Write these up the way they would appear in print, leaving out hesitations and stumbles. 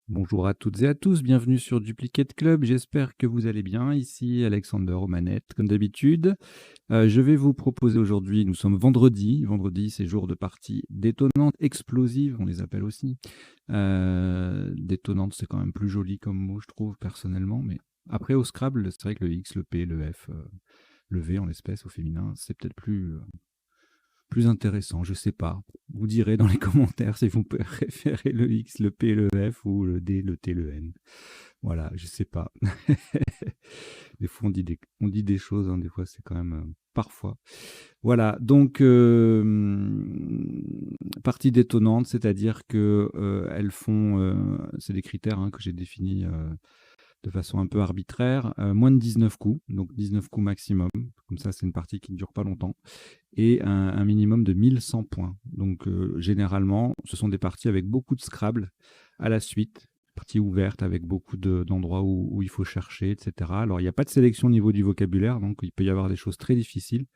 Bonjour à toutes et à tous, bienvenue sur Duplicate Club, j'espère que vous allez bien. Ici Alexander aux manettes, comme d'habitude. Je vais vous proposer aujourd'hui, nous sommes vendredi. Vendredi, c'est jour de parties détonnantes, explosives, on les appelle aussi. Détonnante, c'est quand même plus joli comme mot, je trouve, personnellement. Mais après, au Scrabble, c'est vrai que le X, le P, le F, le V en l'espèce, au féminin, c'est peut-être plus intéressant, je sais pas. Vous direz dans les commentaires si vous préférez le X, le P, le F ou le D, le T, le N. Voilà, je sais pas. Des fois, on dit des choses, hein, des fois, c'est quand même parfois. Voilà, donc partie détonnante, c'est-à-dire que elles font, c'est des critères hein, que j'ai définis de façon un peu arbitraire, moins de 19 coups, donc 19 coups maximum. Comme ça, c'est une partie qui ne dure pas longtemps et un minimum de 1100 points. Donc généralement, ce sont des parties avec beaucoup de Scrabble à la suite, parties ouvertes avec beaucoup d'endroits où il faut chercher, etc. Alors il n'y a pas de sélection au niveau du vocabulaire, donc il peut y avoir des choses très difficiles,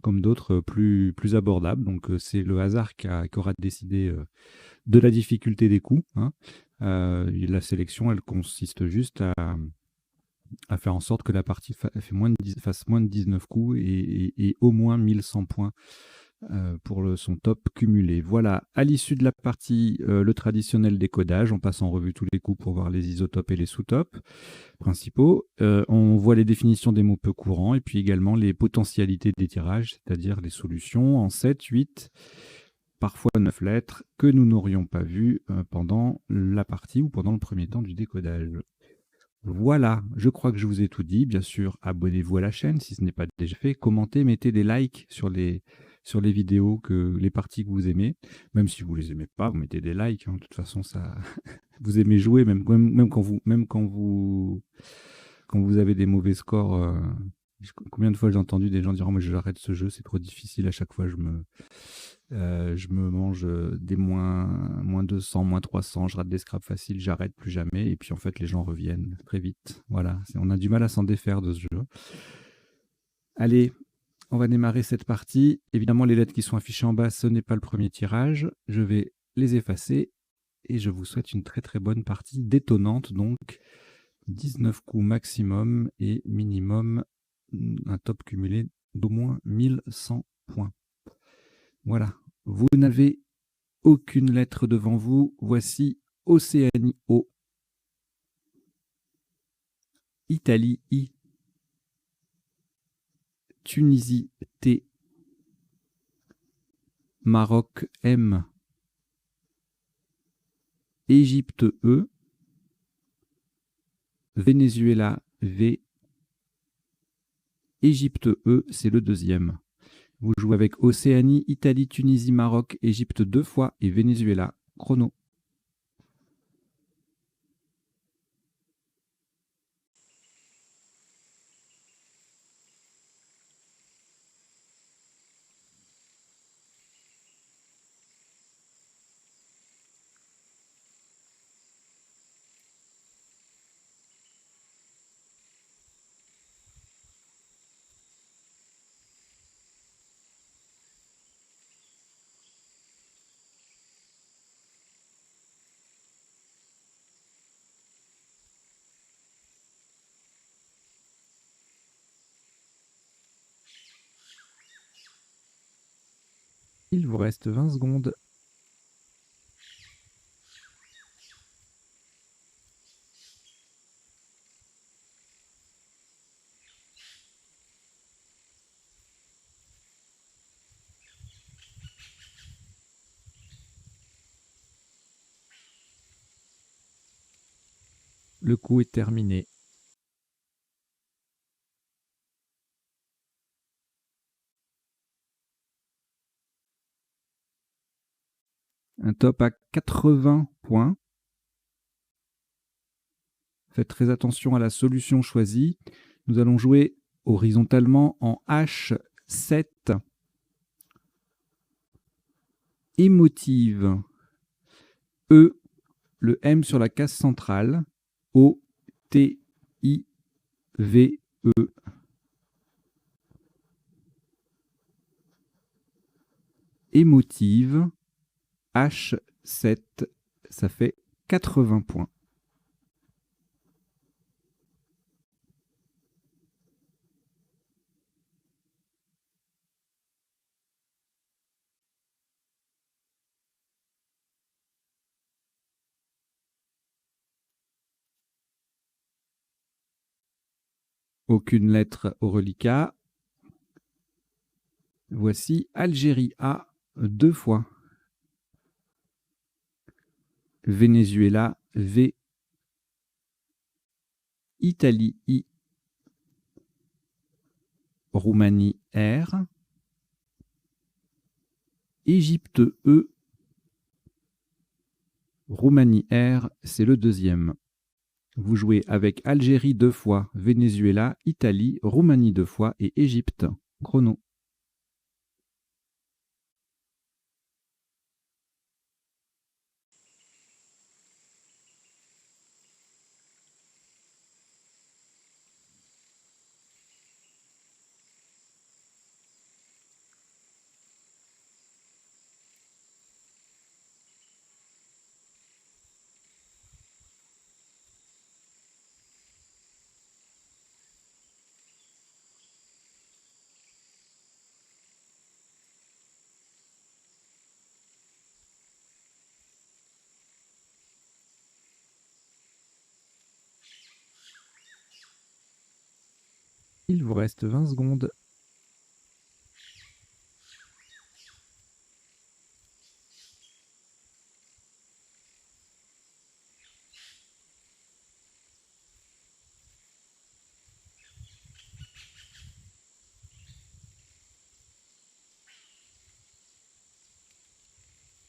comme d'autres plus abordables. Donc c'est le hasard qui aura décidé de la difficulté des coups. Hein. La sélection, elle consiste juste à faire en sorte que la partie fasse moins de 19 coups et au moins 1100 points pour son top cumulé. Voilà, à l'issue de la partie, le traditionnel décodage, on passe en revue tous les coups pour voir les isotopes et les sous-topes principaux. On voit les définitions des mots peu courants et puis également les potentialités des tirages, c'est-à-dire les solutions en 7, 8, parfois 9 lettres que nous n'aurions pas vues pendant la partie ou pendant le premier temps du décodage. Voilà, je crois que je vous ai tout dit. Bien sûr, abonnez-vous à la chaîne si ce n'est pas déjà fait. Commentez, mettez des likes sur les vidéos, les parties que vous aimez. Même si vous les aimez pas, vous mettez des likes. Hein. De toute façon, ça, vous aimez jouer, quand vous avez des mauvais scores. Combien de fois j'ai entendu des gens dire oh, moi j'arrête ce jeu, c'est trop difficile. À chaque fois, je me mange des moins 200, moins 300, je rate des scraps faciles, j'arrête plus jamais. Et puis en fait, les gens reviennent très vite. Voilà, on a du mal à s'en défaire de ce jeu. Allez, on va démarrer cette partie. Évidemment, les lettres qui sont affichées en bas, ce n'est pas le premier tirage. Je vais les effacer et je vous souhaite une très très bonne partie détonnante. Donc, 19 coups maximum et minimum un top cumulé d'au moins 1100 points. Voilà, vous n'avez aucune lettre devant vous. Voici Océanie O, Italie I, Tunisie T, Maroc M, Égypte E, Venezuela V, Égypte E, c'est le deuxième. Vous jouez avec Océanie, Italie, Tunisie, Maroc, Égypte 2 fois et Venezuela. Chrono. Il vous reste 20 secondes. Le coup est terminé. Un top à 80 points. Faites très attention à la solution choisie. Nous allons jouer horizontalement en H7. Émotive. E, le M sur la case centrale. O, T, I, V, E. Émotive. H7. Ça fait 80 points. Aucune lettre au reliquat. Voici Algérie A 2 fois. Venezuela V. Italie I. Roumanie R. Égypte E. Roumanie R, c'est le deuxième. Vous jouez avec Algérie 2 fois, Venezuela, Italie, Roumanie 2 fois et Égypte. Chrono. Il vous reste 20 secondes.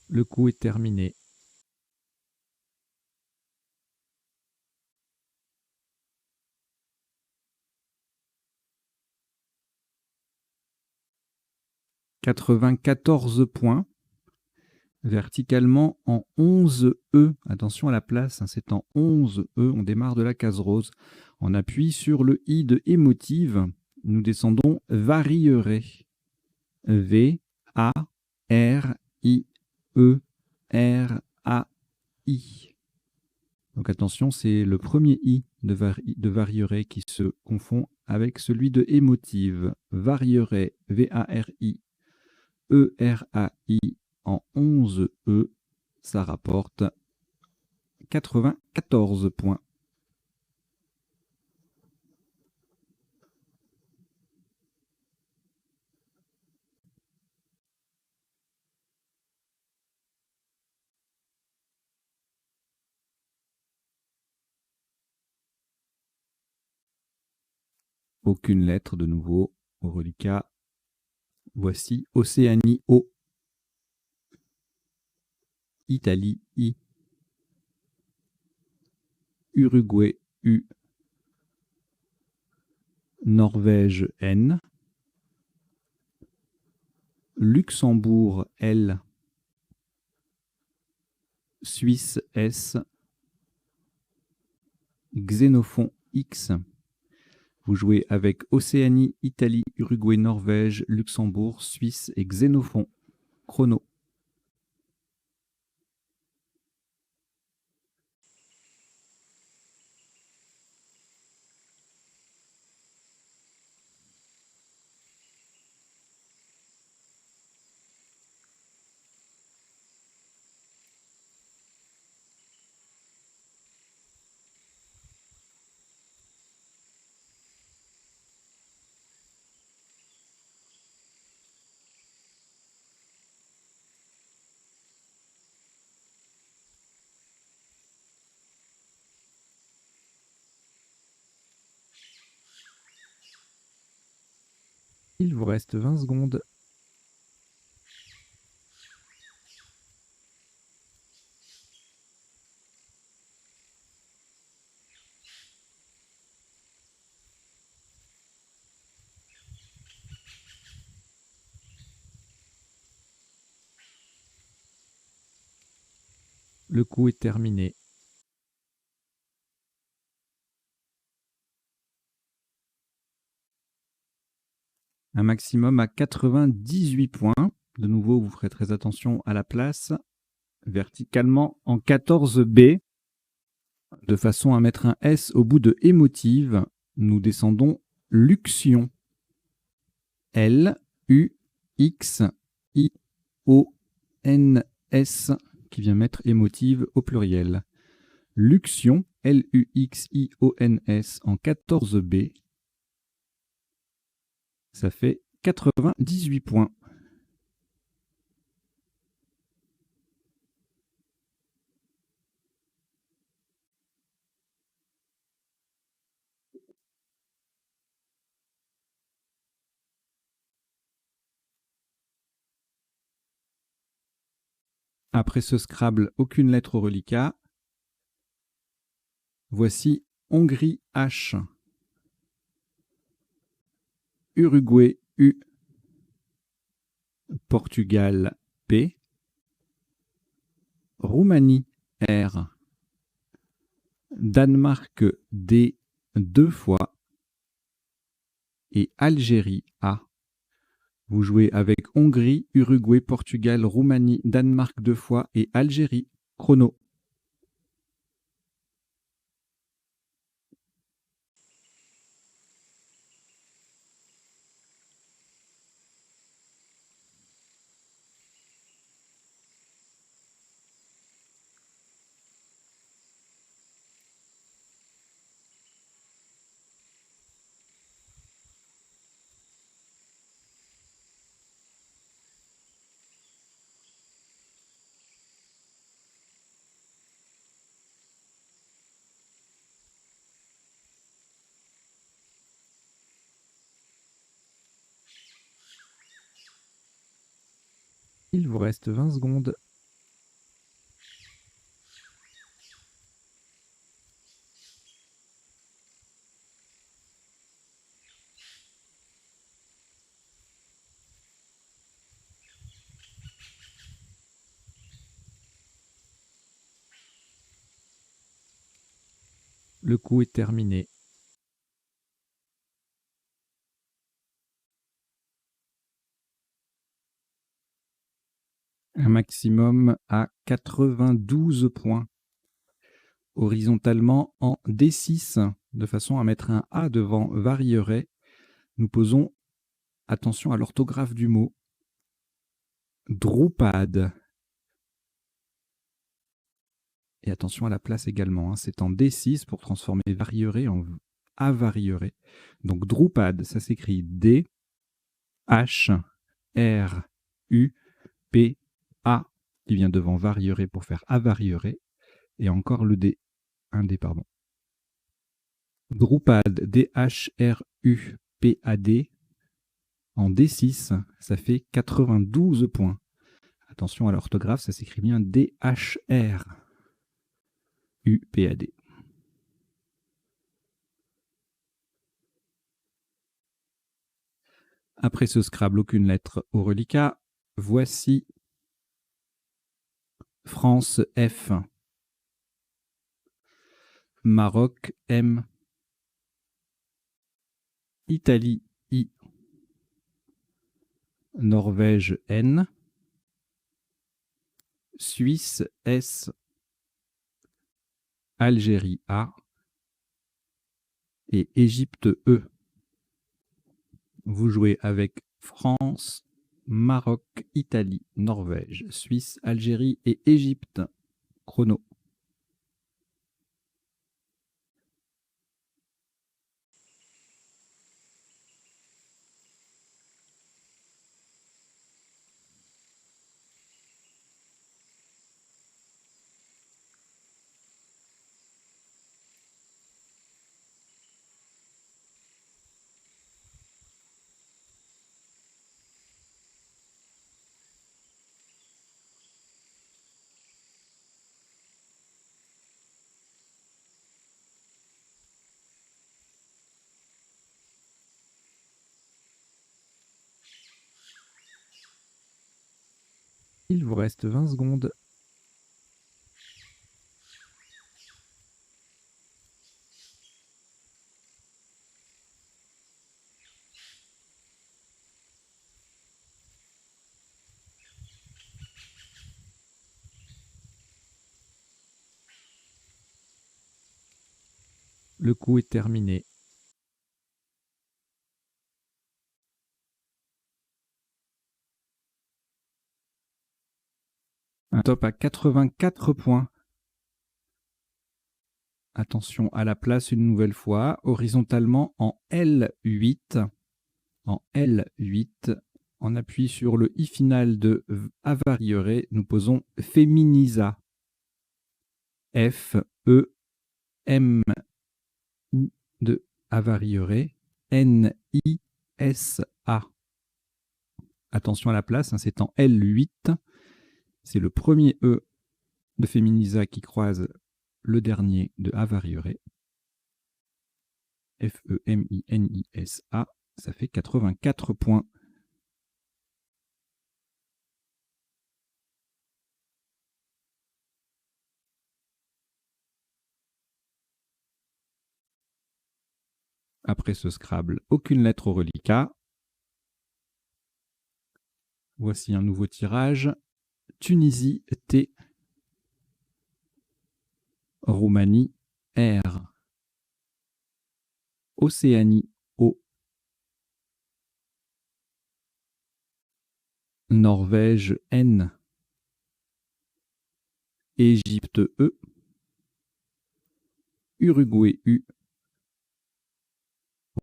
Le coup est terminé. « 94 points. Verticalement en 11 E. Attention à la place, hein, c'est en 11 E. On démarre de la case rose. On appuie sur le I de émotive. Nous descendons varierait. V, A, R, I, E, R, A, I. Donc attention, c'est le premier I de varierait qui se confond avec celui de émotive. Varierait, V-A-R-I, E-R-A-I, en 11 E, ça rapporte 94 points. Aucune lettre de nouveau au reliquat. Voici Océanie O. Italie I. Uruguay U. Norvège N. Luxembourg L. Suisse S. Xénophon X. Vous jouez avec Océanie, Italie, Uruguay, Norvège, Luxembourg, Suisse et Xénophon. Chrono. Il vous reste 20 secondes. Le coup est terminé. Un maximum à 98 points. De nouveau, vous ferez très attention à la place. Verticalement en 14B. De façon à mettre un S au bout de émotive, nous descendons Luxion. L, U, X, I, O, N, S, qui vient mettre émotive au pluriel. Luxion, L-U-X-I-O-N-S en 14B. Ça fait 98 points. Après ce Scrabble, aucune lettre au reliquat. Voici Hongrie H, Uruguay U, Portugal P, Roumanie R, Danemark D 2 fois et Algérie A. Vous jouez avec Hongrie, Uruguay, Portugal, Roumanie, Danemark 2 fois et Algérie. Chrono. Il vous reste 20 secondes. Le coup est terminé. Un maximum à 92 points. Horizontalement en D6, de façon à mettre un A devant varierait. Nous posons attention à l'orthographe du mot. Drupad. Et attention à la place également. C'est en D6 pour transformer varierait en avarierait. Donc Drupad, ça s'écrit D, H, R, U, P, A, qui vient devant varierait pour faire avarierait. Et encore le D. Un D, pardon. Drupad, D-H-R-U-P-A-D. En D6, ça fait 92 points. Attention à l'orthographe, ça s'écrit bien D-H-R-U-P-A-D. Après ce Scrabble, aucune lettre au reliquat. Voici France F, Maroc M, Italie I, Norvège N, Suisse S, Algérie A et Égypte E. Vous jouez avec France, Maroc, Italie, Norvège, Suisse, Algérie et Égypte. Chrono. Il vous reste 20 secondes. Le coup est terminé. Un top à 84 points. Attention à la place une nouvelle fois, horizontalement en L8. En L8, on appuie sur le i final de avarierait, nous posons féminisa. F, E, M, I de avarierait, N, I, S, A. Attention à la place, hein, c'est en L8. C'est le premier E de féminisa qui croise le dernier de avarierait. F-E-M-I-N-I-S-A, ça fait 84 points. Après ce Scrabble, aucune lettre au reliquat. Voici un nouveau tirage. Tunisie, T. Roumanie, R. Océanie, O. Norvège, N. Égypte, E. Uruguay, U.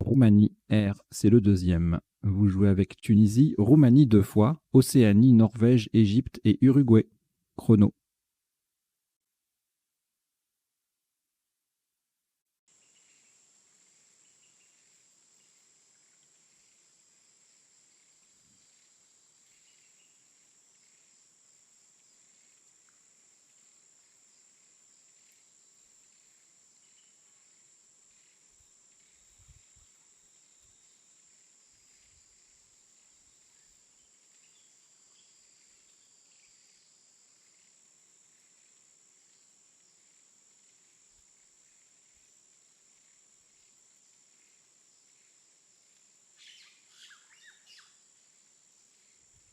Roumanie, R. C'est le deuxième. Vous jouez avec Tunisie, Roumanie 2 fois, Océanie, Norvège, Égypte et Uruguay. Chrono.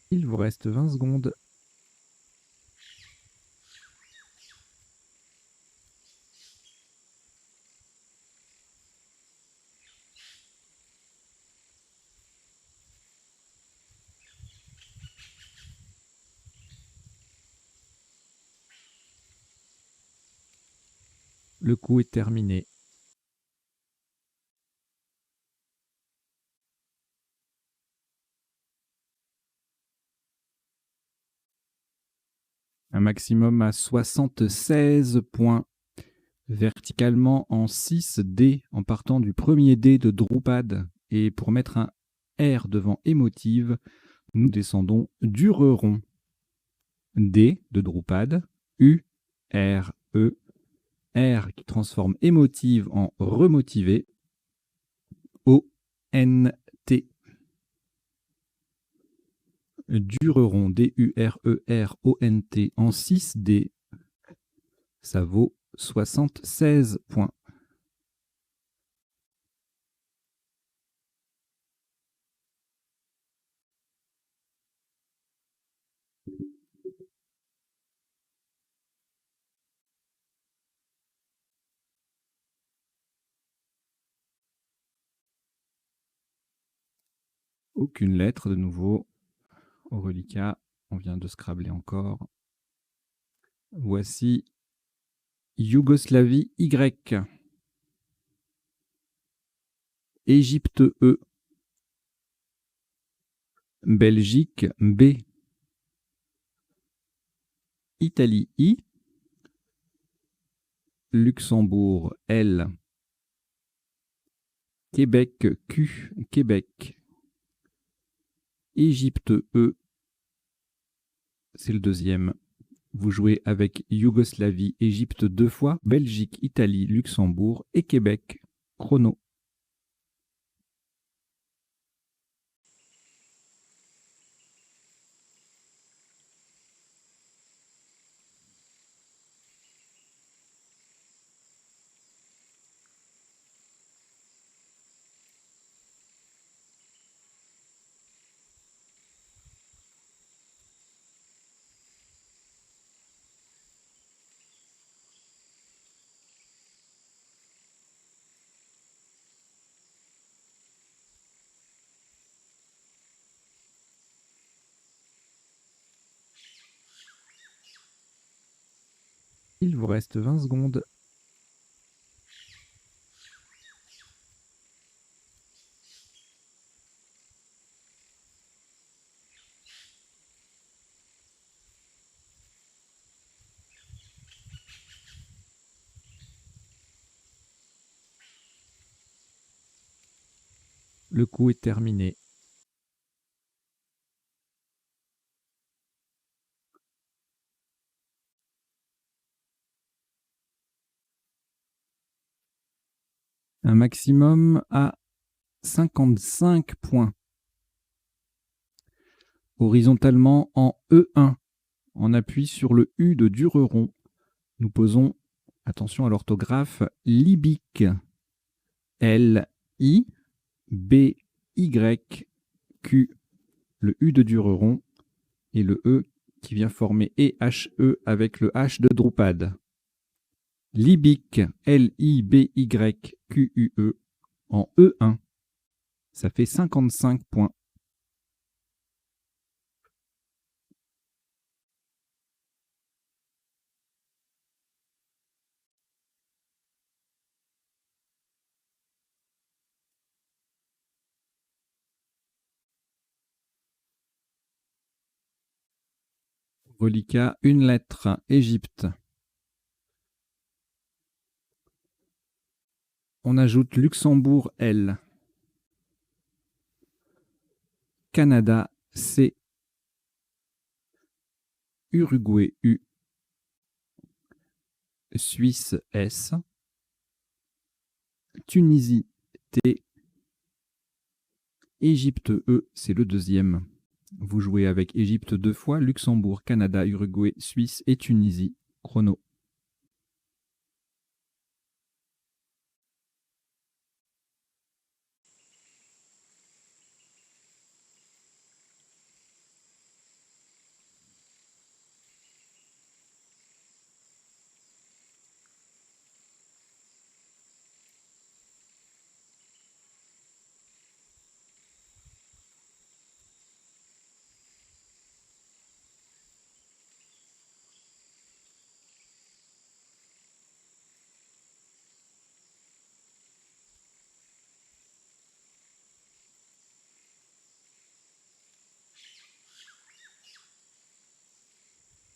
Il vous reste 20 secondes. Le coup est terminé. Un maximum à 76 points. Verticalement en 6 dés en partant du premier dé de Drupad. Et pour mettre un R devant émotive, nous descendons Dureron. D de Drupad, U, R, E, R qui transforme émotive en remotivé, O, N, T. Dureron, D-U-R-E-R-O-N-T en 6 dés, ça vaut 76 points. Aucune lettre de nouveau au reliquat. On vient de scrabbler encore. Voici Yougoslavie Y. Égypte E. Belgique B. Italie I. Luxembourg L. Québec Q. Québec. Égypte E. C'est le deuxième. Vous jouez avec Yougoslavie, Égypte 2 fois, Belgique, Italie, Luxembourg et Québec. Chrono. Il vous reste 20 secondes. Le coup est terminé. Un maximum à 55 points. Horizontalement en E1, on appuie sur le U de Dureron. Nous posons, attention à l'orthographe, Libic. L-I-B-Y-Q. Le U de Dureron et le E qui vient former E-H-E avec le H de Drupad. Libic, L-I-B-Y-Q-U-E, en E1. Ça fait 55 points. Reliquat, une lettre, Égypte. On ajoute Luxembourg, L. Canada, C. Uruguay, U. Suisse, S. Tunisie, T. Égypte, E, c'est le deuxième. Vous jouez avec Égypte 2 fois, Luxembourg, Canada, Uruguay, Suisse et Tunisie. Chrono.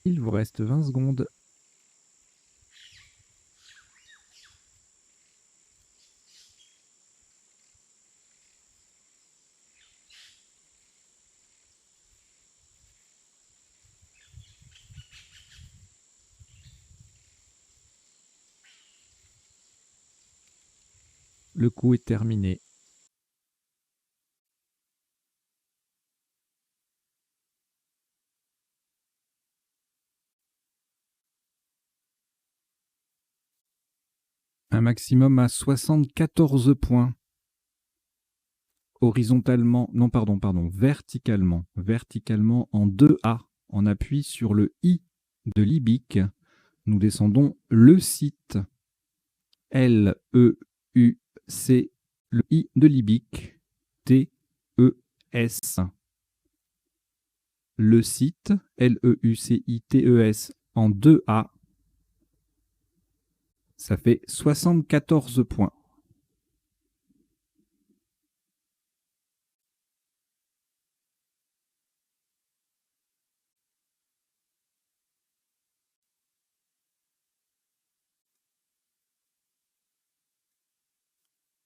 Il vous reste 20 secondes. Le coup est terminé. Un maximum à 74 points. Horizontalement, non pardon, verticalement en 2A. On appuie sur le I de Libic. Nous descendons le site. L-E-U-C, le I de Libic. T-E-S. Le site, L-E-U-C-I-T-E-S, en 2A. Ça fait 74 points.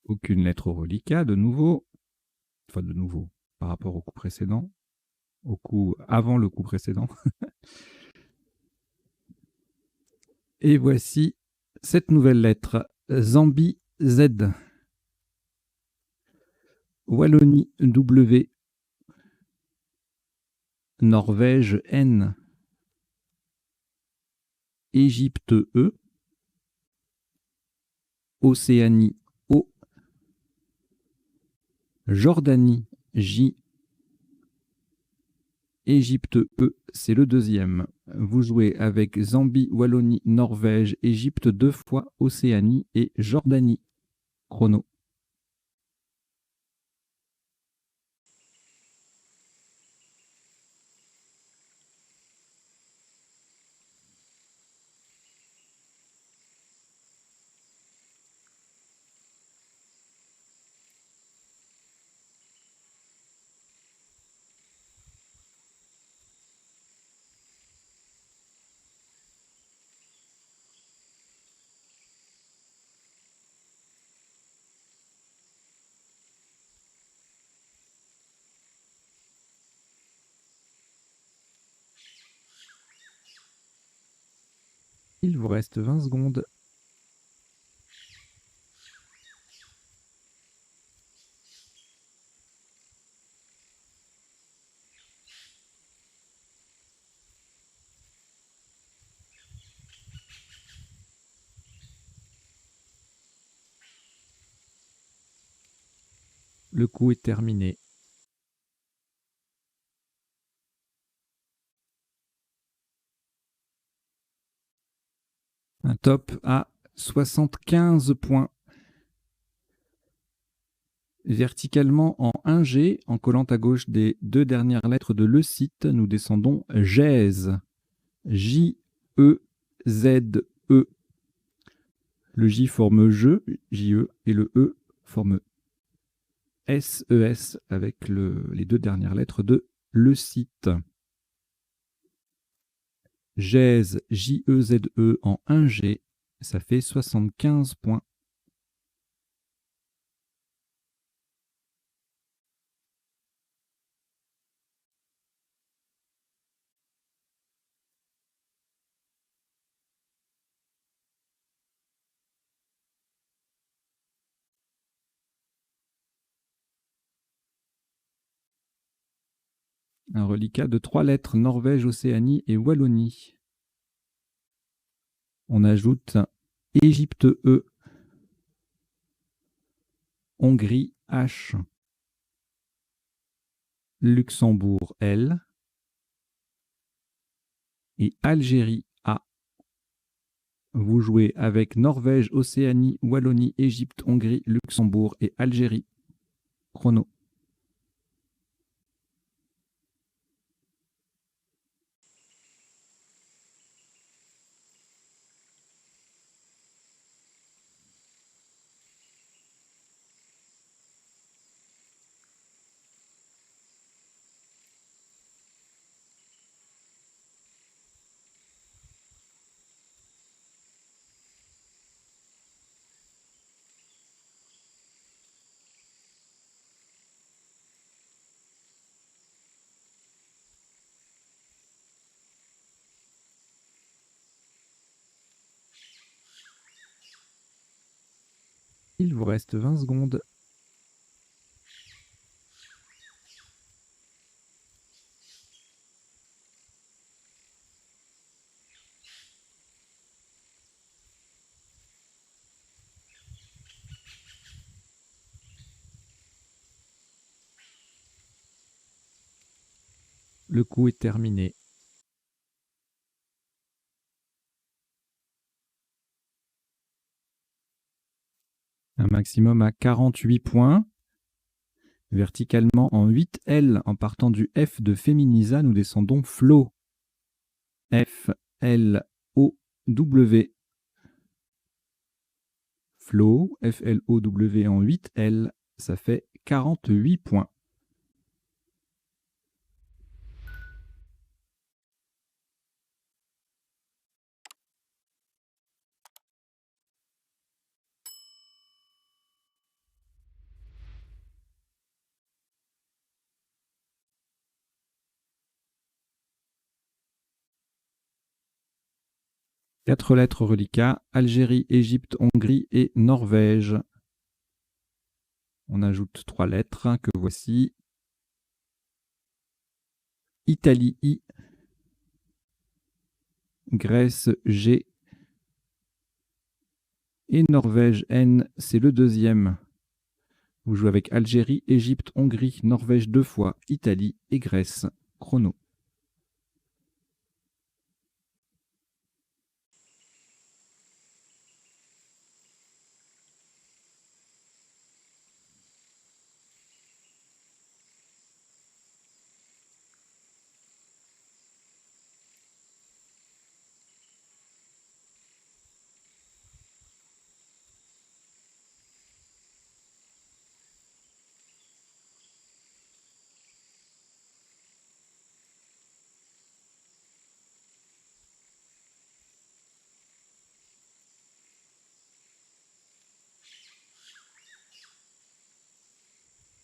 Aucune lettre au reliquat, de nouveau. Enfin, de nouveau, par rapport au coup précédent. Au coup avant le coup précédent. Et voici cette nouvelle lettre. Zambie, Z. Wallonie, W. Norvège, N. Égypte, E. Océanie, O. Jordanie, J. Égypte, E, c'est le deuxième. Vous jouez avec Zambie, Wallonie, Norvège, Égypte 2 fois, Océanie et Jordanie. Chrono. Il vous reste 20 secondes. Le coup est terminé. Un top à 75 points. Verticalement en 1G, en collant à gauche des 2 dernières lettres de le site, nous descendons JEZ. J-E-Z-E. Le J forme je, J-E, et le E forme S-E-S avec les 2 dernières lettres de le site. JEZ, J-E-Z-E en 1G, ça fait 75 points. Un reliquat de 3 lettres, Norvège, Océanie et Wallonie. On ajoute Égypte E, Hongrie H, Luxembourg L et Algérie A. Vous jouez avec Norvège, Océanie, Wallonie, Égypte, Hongrie, Luxembourg et Algérie. Chrono. Il vous reste 20 secondes. Le coup est terminé. Un maximum à 48 points. Verticalement en 8L, en partant du F de Féminisa, nous descendons Flow. F-L-O-W. Flow, F-L-O-W en 8L, ça fait 48 points. Quatre lettres reliquats, Algérie, Égypte, Hongrie et Norvège. On ajoute 3 lettres que voici. Italie I, Grèce G et Norvège N, c'est le deuxième. Vous jouez avec Algérie, Égypte, Hongrie, Norvège 2 fois, Italie et Grèce. Chrono.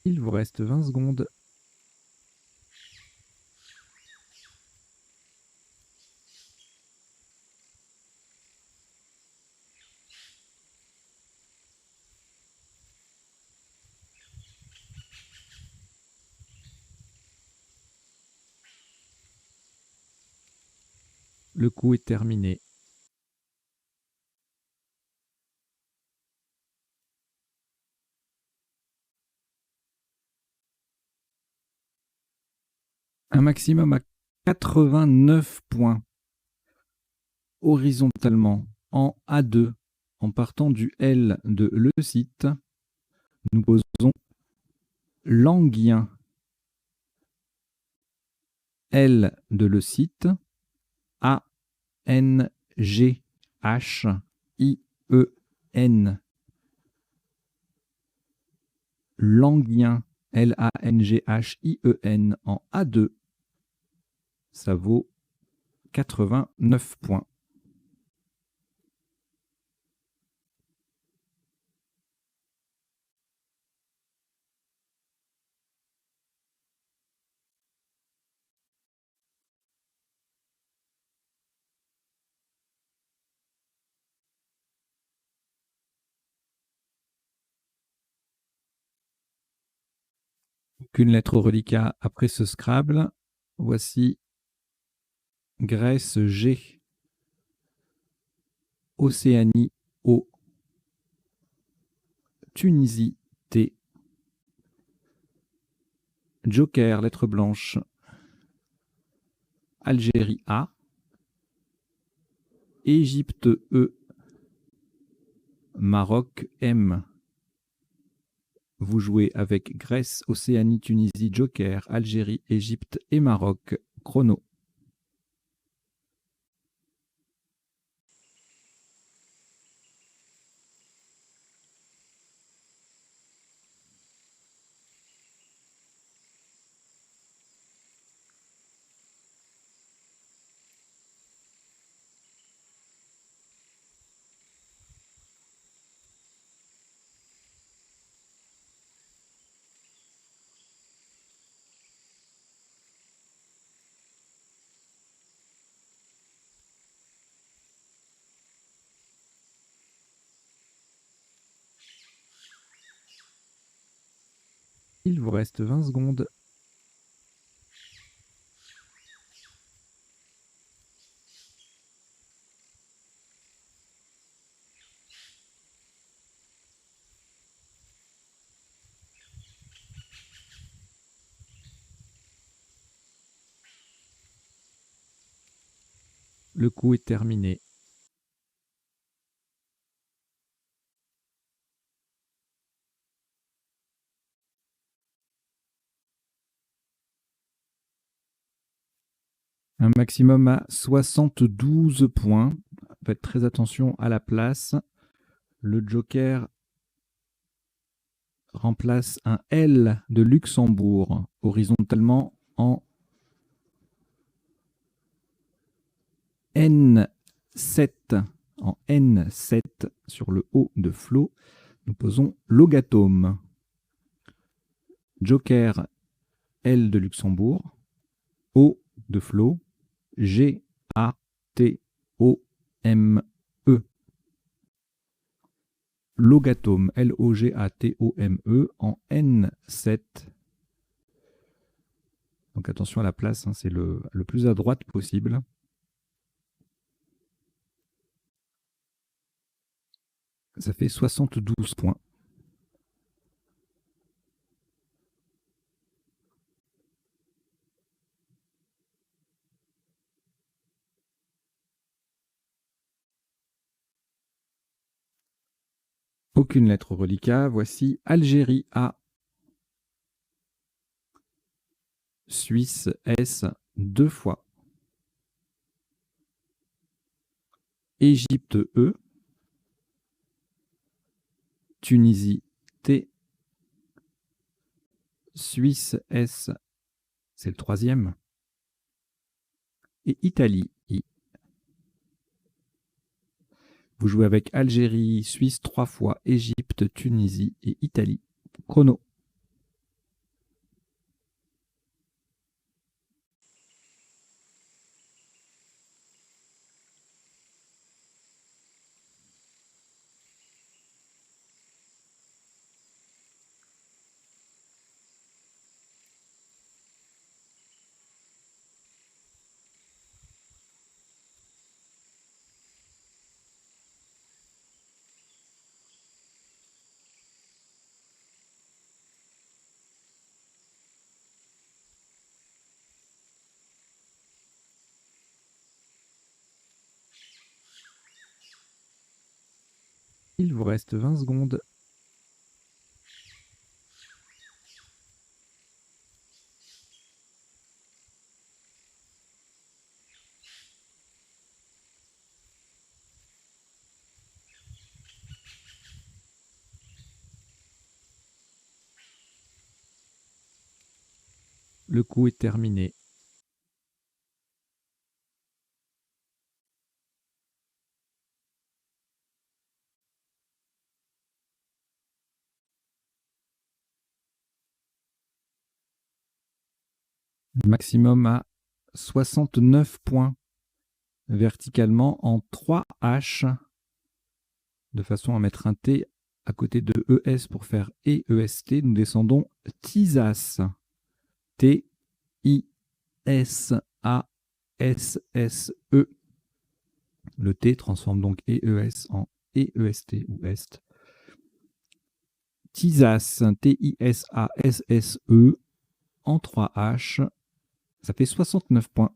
Il vous reste 20 secondes. Le coup est terminé. Un maximum à 89 points. Horizontalement, en A2, en partant du L de le site, nous posons Languien. L de le site, A-N-G-H-I-E-N. Languien, L-A-N-G-H-I-E-N, en A2. Ça vaut 89 points. Aucune lettre au reliquat après ce Scrabble. Voici Grèce G, Océanie O, Tunisie T, Joker, lettre blanche, Algérie A, Égypte E, Maroc M. Vous jouez avec Grèce, Océanie, Tunisie, Joker, Algérie, Égypte et Maroc. Chrono. Il vous reste 20 secondes. Le coup est terminé. Un maximum à 72 points. Faites très attention à la place. Le Joker remplace un L de Luxembourg horizontalement en N7. En N7 sur le haut de Flo, nous posons Logatome. Joker L de Luxembourg, O de Flo, G-A-T-O-M-E. Logatome, L-O-G-A-T-O-M-E, en N7. Donc attention à la place, hein, c'est le plus à droite possible. Ça fait 72 points. Aucune lettre au reliquat. Voici Algérie A, Suisse S 2 fois, Égypte E, Tunisie T, Suisse S, c'est le troisième, et Italie I. Vous jouez avec Algérie, Suisse 3 fois, Égypte, Tunisie et Italie. Chrono. Il vous reste 20 secondes. Le coup est terminé. Le maximum à 69 points verticalement en 3 H, de façon à mettre un T à côté de ES pour faire EST. Nous descendons Tisas. T-I-S-A-S-S-E. Le T transforme donc EES en EEST ou EST. Tisas, T-I-S-A-S-S-E en 3 H. Ça fait 69 points.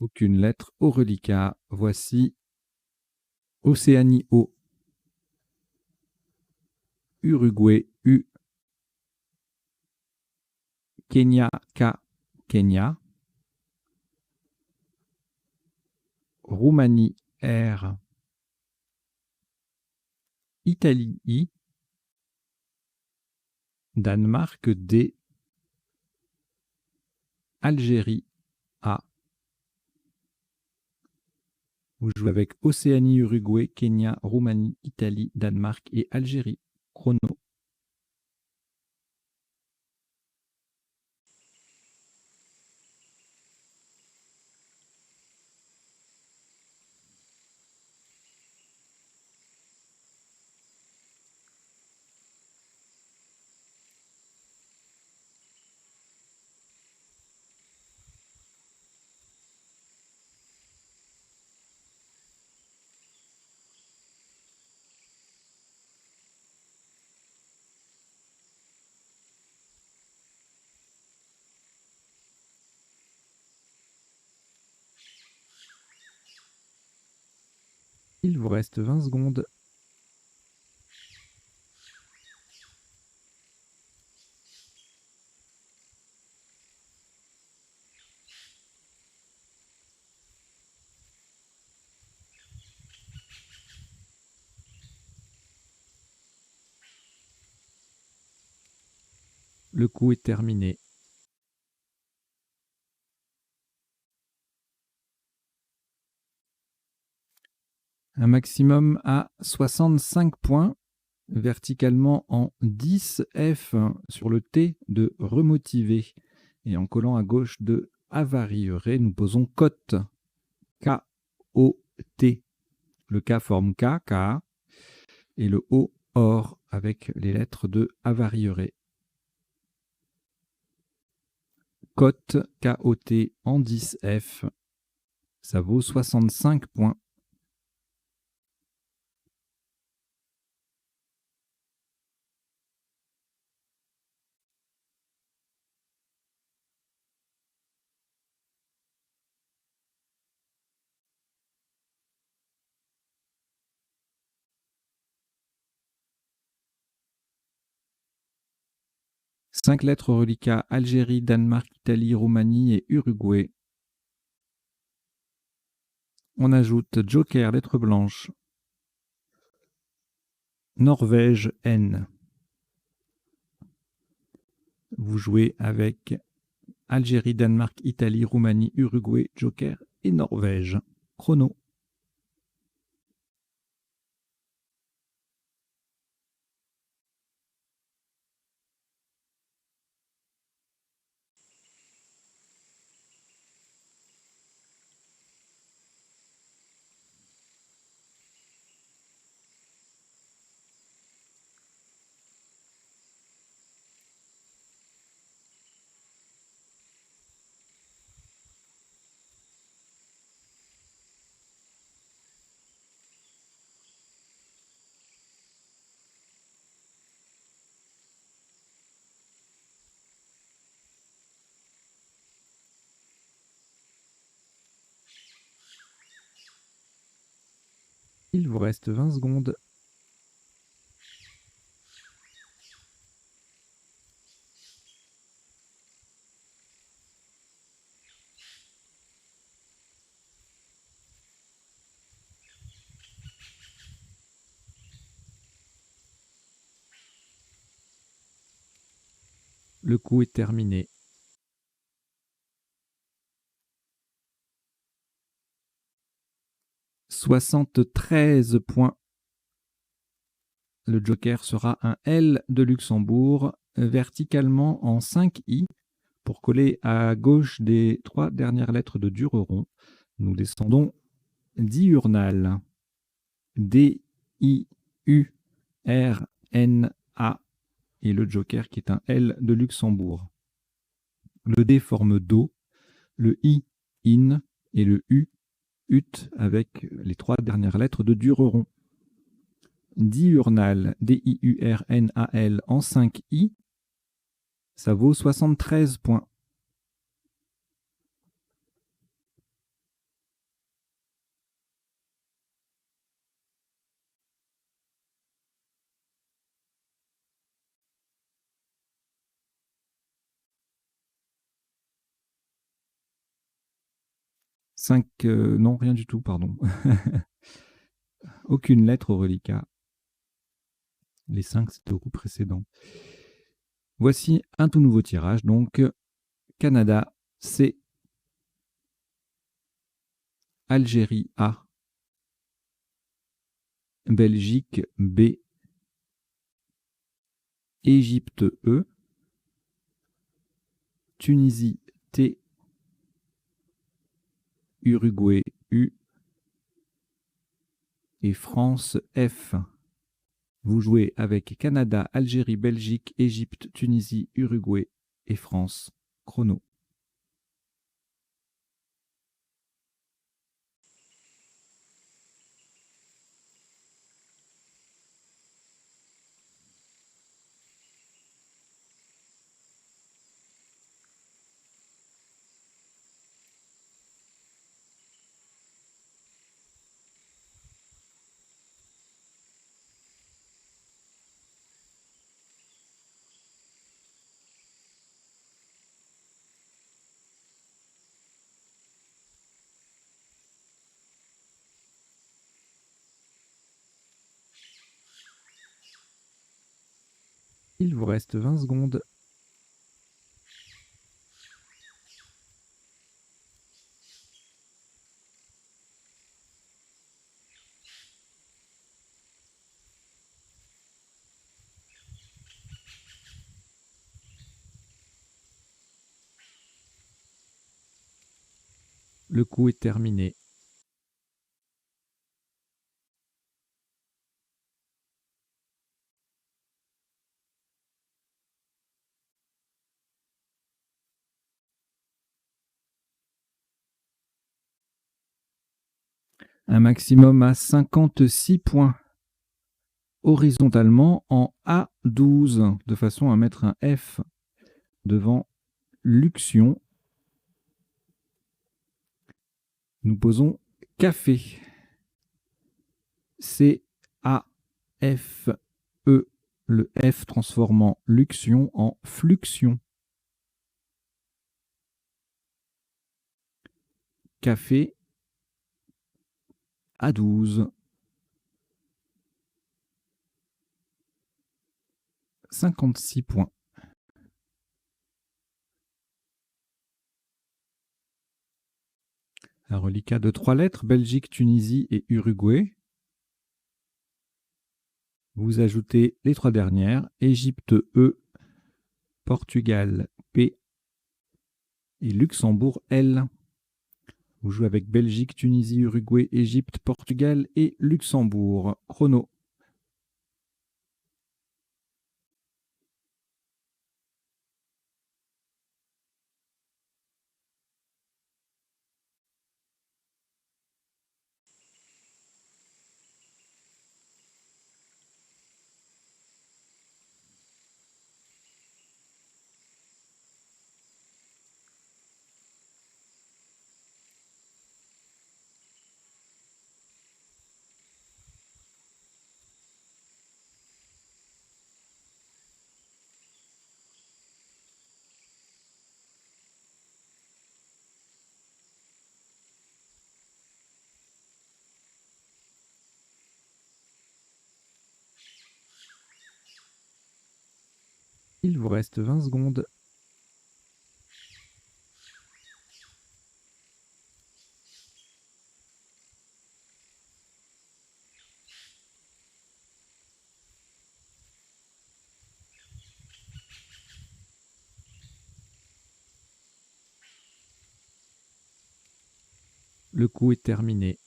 Aucune lettre au reliquat. Voici Océanie O, Uruguay U, Kenya K, Kenya, Roumanie R, Italie I, Danemark D, Algérie A. Vous jouez avec Océanie, Uruguay, Kenya, Roumanie, Italie, Danemark et Algérie. Chrono. Il vous reste 20 secondes. Le coup est terminé. Un maximum à 65 points, verticalement en 10 F sur le T de remotiver. Et en collant à gauche de avarierait, nous posons cote. K-O-T. Le K forme K, K, et le O, or, avec les lettres de avarierait. Cote, K-O-T en 10 F. Ça vaut 65 points. Cinq lettres au reliquat: Algérie, Danemark, Italie, Roumanie et Uruguay. On ajoute joker, lettre blanche, Norvège, N. Vous jouez avec Algérie, Danemark, Italie, Roumanie, Uruguay, joker et Norvège. Chrono. Il vous reste 20 secondes. Le coup est terminé. 73 points. Le joker sera un L de Luxembourg, verticalement en 5 I, pour coller à gauche des 3 dernières lettres de Dureron. Nous descendons diurnal. D-I-U-R-N-A et le joker qui est un L de Luxembourg. Le D forme Do, le I, in, et le U, ut, avec les 3 dernières lettres de Dureron. Diurnal, D-I-U-R-N-A-L en 5 I, ça vaut 73 points. Non, rien du tout, pardon. Aucune lettre au reliquat. Les 5, c'était au coup précédent. Voici un tout nouveau tirage, donc Canada C, Algérie A, Belgique B, Égypte E, Tunisie T, Uruguay U et France F. Vous jouez avec Canada, Algérie, Belgique, Égypte, Tunisie, Uruguay et France. Chrono. Il vous reste 20 secondes. Le coup est terminé. Un maximum à 56 points. Horizontalement en A12, de façon à mettre un F devant Luxion. Nous posons café. C-A-F-E, le F transformant Luxion en Fluxion. Café A12. 56 points. Un reliquat de 3 lettres, Belgique, Tunisie et Uruguay. Vous ajoutez les 3 dernières, Égypte E, Portugal P et Luxembourg L. Vous jouez avec Belgique, Tunisie, Uruguay, Égypte, Portugal et Luxembourg. Chrono. Il vous reste 20 secondes. Le coup est terminé.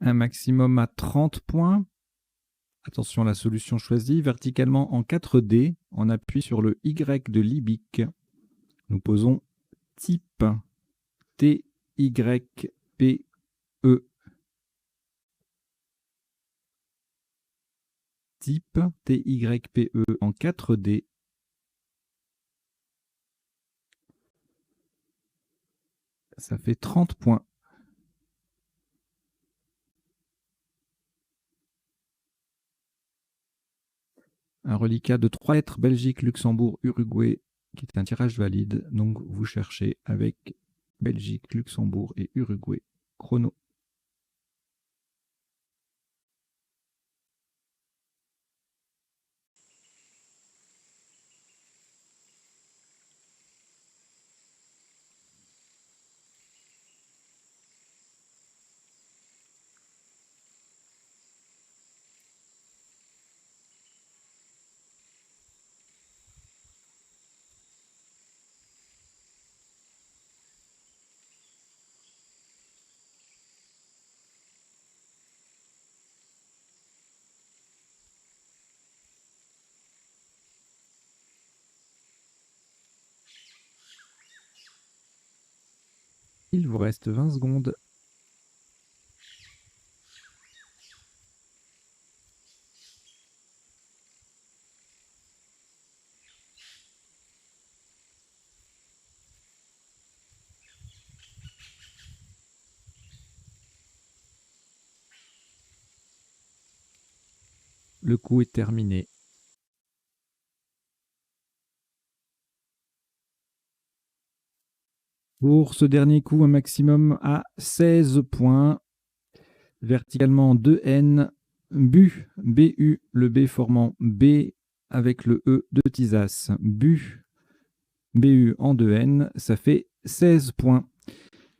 Un maximum à 30 points. Attention à la solution choisie, verticalement en 4D, on appuie sur le Y de Libic. Nous posons type T-Y-P-E. Type T-Y-P-E en 4D. Ça fait 30 points. Un reliquat de 3 lettres, Belgique, Luxembourg, Uruguay, qui est un tirage valide. Donc vous cherchez avec Belgique, Luxembourg et Uruguay. Chrono. Il vous reste 20 secondes. Le coup est terminé. Pour ce dernier coup, un maximum à 16 points. Verticalement 2N, BU, BU, le B formant B avec le E de Tisas. BU, BU en 2N, ça fait 16 points.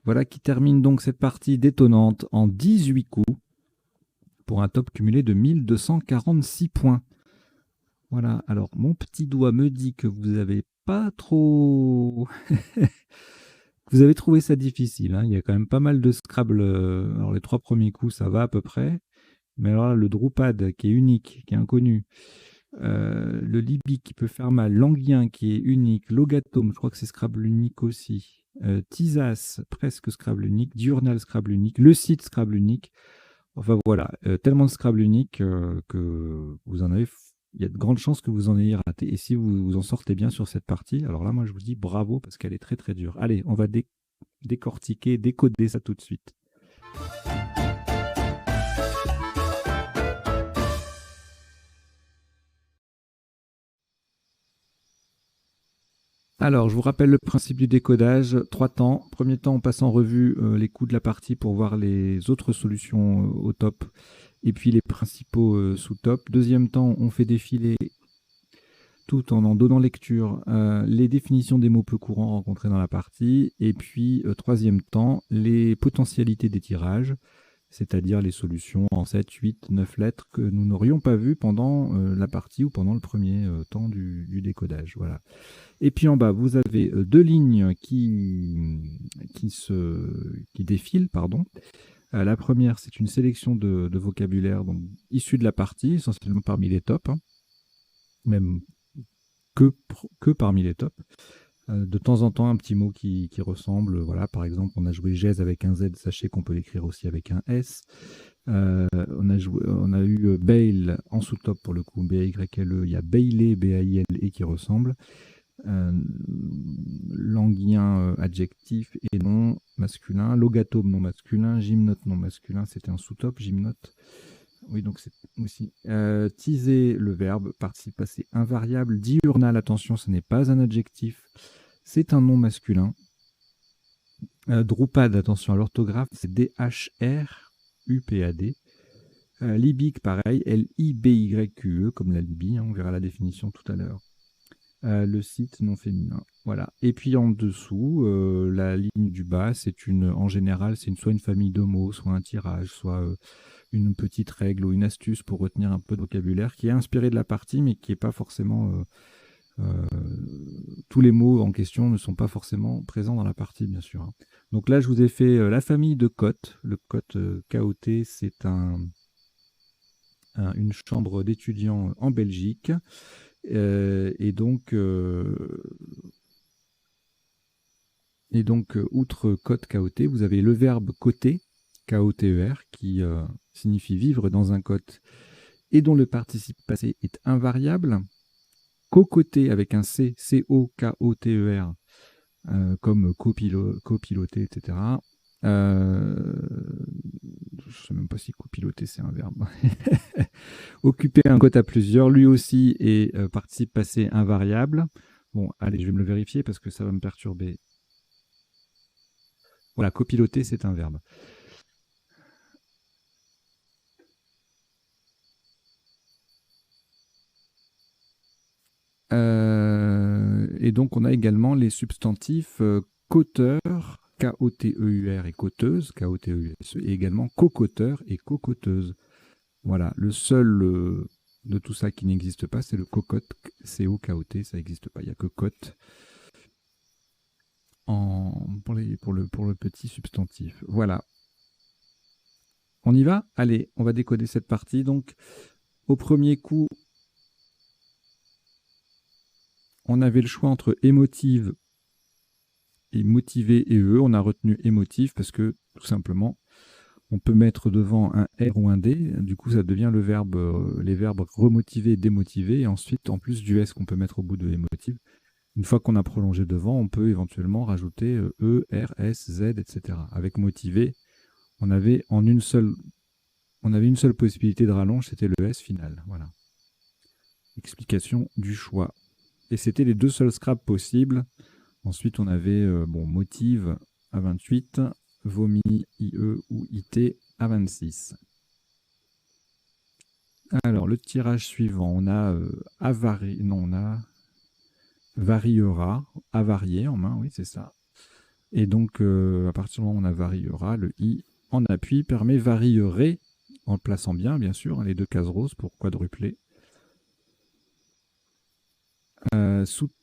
Voilà qui termine donc cette partie détonnante en 18 coups pour un top cumulé de 1246 points. Voilà, alors mon petit doigt me dit que vous n'avez pas trop... Vous avez trouvé ça difficile, hein. Il y a quand même pas mal de Scrabble. Alors les 3 premiers coups, ça va à peu près. Mais alors là, le Drupad qui est unique, qui est inconnu, le Libic qui peut faire mal, l'Anguien qui est unique, Logatom, je crois que c'est Scrabble unique aussi, Tisas, presque Scrabble unique, Diurnal Scrabble unique, le site Scrabble unique. Enfin voilà, tellement de Scrabble unique que vous en avez... Il y a de grandes chances que vous en ayez raté. Et si vous vous en sortez bien sur cette partie, alors là, moi, je vous dis bravo parce qu'elle est très, très dure. Allez, on va décortiquer, décoder ça tout de suite. Alors, je vous rappelle le principe du décodage. 3 temps. Premier temps, on passe en revue les coups de la partie pour voir les autres solutions au top et puis les principaux sous-top. Deuxième temps, on fait défiler tout en donnant lecture les définitions des mots peu courants rencontrés dans la partie. Et puis, troisième temps, les potentialités des tirages, c'est-à-dire les solutions en 7, 8, 9 lettres que nous n'aurions pas vues pendant la partie ou pendant le premier temps du décodage. Voilà. Et puis en bas, vous avez 2 lignes qui défilent. Pardon. La première, c'est une sélection de vocabulaire donc, issu de la partie, essentiellement parmi les tops, hein, même que parmi les tops. De temps en temps, un petit mot qui ressemble. Voilà, par exemple, on a joué Gèse avec un Z, sachez qu'on peut l'écrire aussi avec un S. On a eu Bail en sous-top pour le coup, B-A-Y-L-E. Il y a Bailey, B-A-I-L-E qui ressemble. Languien adjectif et non masculin. Logatome non masculin. Gymnote non masculin. C'était un sous-top, gymnote. Oui, donc c'est aussi teaser le verbe, participe passé invariable. Diurnal, attention, ce n'est pas un adjectif, c'est un nom masculin. Drupad, attention à l'orthographe, c'est D-H-R-U-P-A-D. Libyque, pareil, L-I-B-Y-Q-E, comme la Libye, hein, on verra la définition tout à l'heure. Le site non féminin, voilà. Et puis en dessous, la ligne du bas, en général, c'est soit une famille de mots, soit un tirage, soit une petite règle ou une astuce pour retenir un peu de vocabulaire qui est inspiré de la partie, mais qui n'est pas forcément... tous les mots en question ne sont pas forcément présents dans la partie, bien sûr, hein. Donc là, je vous ai fait la famille de Cotes. Le Cotes KOT, c'est une chambre d'étudiants en Belgique. Et donc, outre cote KOT, vous avez le verbe coter, K-O-T-E-R, qui signifie vivre dans un cote et dont le participe passé est invariable. Cocoter avec un C, C-O-K-O-T-E-R, comme copiloter, etc. Je ne sais même pas si copiloter c'est un verbe. Occuper un cote à plusieurs, lui aussi est participe passé invariable. Bon, allez, je vais me le vérifier parce que ça va me perturber. Voilà, copiloter, c'est un verbe. Et donc, on a également les substantifs coteur, K-O-T-E-U-R et coteuse, K-O-T-E-U-S, et également cocoteur et cocoteuse. Voilà, le seul de tout ça qui n'existe pas, c'est le cocotte, C-O-K-O-T, ça n'existe pas, il n'y a que cote pour le petit substantif. Voilà. On y va? Allez, on va décoder cette partie. Donc, au premier coup, on avait le choix entre émotive et motivé et E. On a retenu émotive parce que, tout simplement, on peut mettre devant un R ou un D. Du coup, ça devient les verbes remotiver et démotiver. Et ensuite, en plus du S qu'on peut mettre au bout de émotive, une fois qu'on a prolongé devant, on peut éventuellement rajouter E, R, S, Z, etc. Avec motivé, on avait une seule possibilité de rallonge, c'était le S final. Voilà. Explication du choix. Et c'était les deux seuls scraps possibles. Ensuite, on avait motive à 28, vomi, IE ou IT à 26. Alors, le tirage suivant, on a variera, avarié en main, oui, c'est ça. Et donc, à partir du moment où on a variera, le I en appui permet varierait, en le plaçant bien sûr, les deux cases roses pour quadrupler.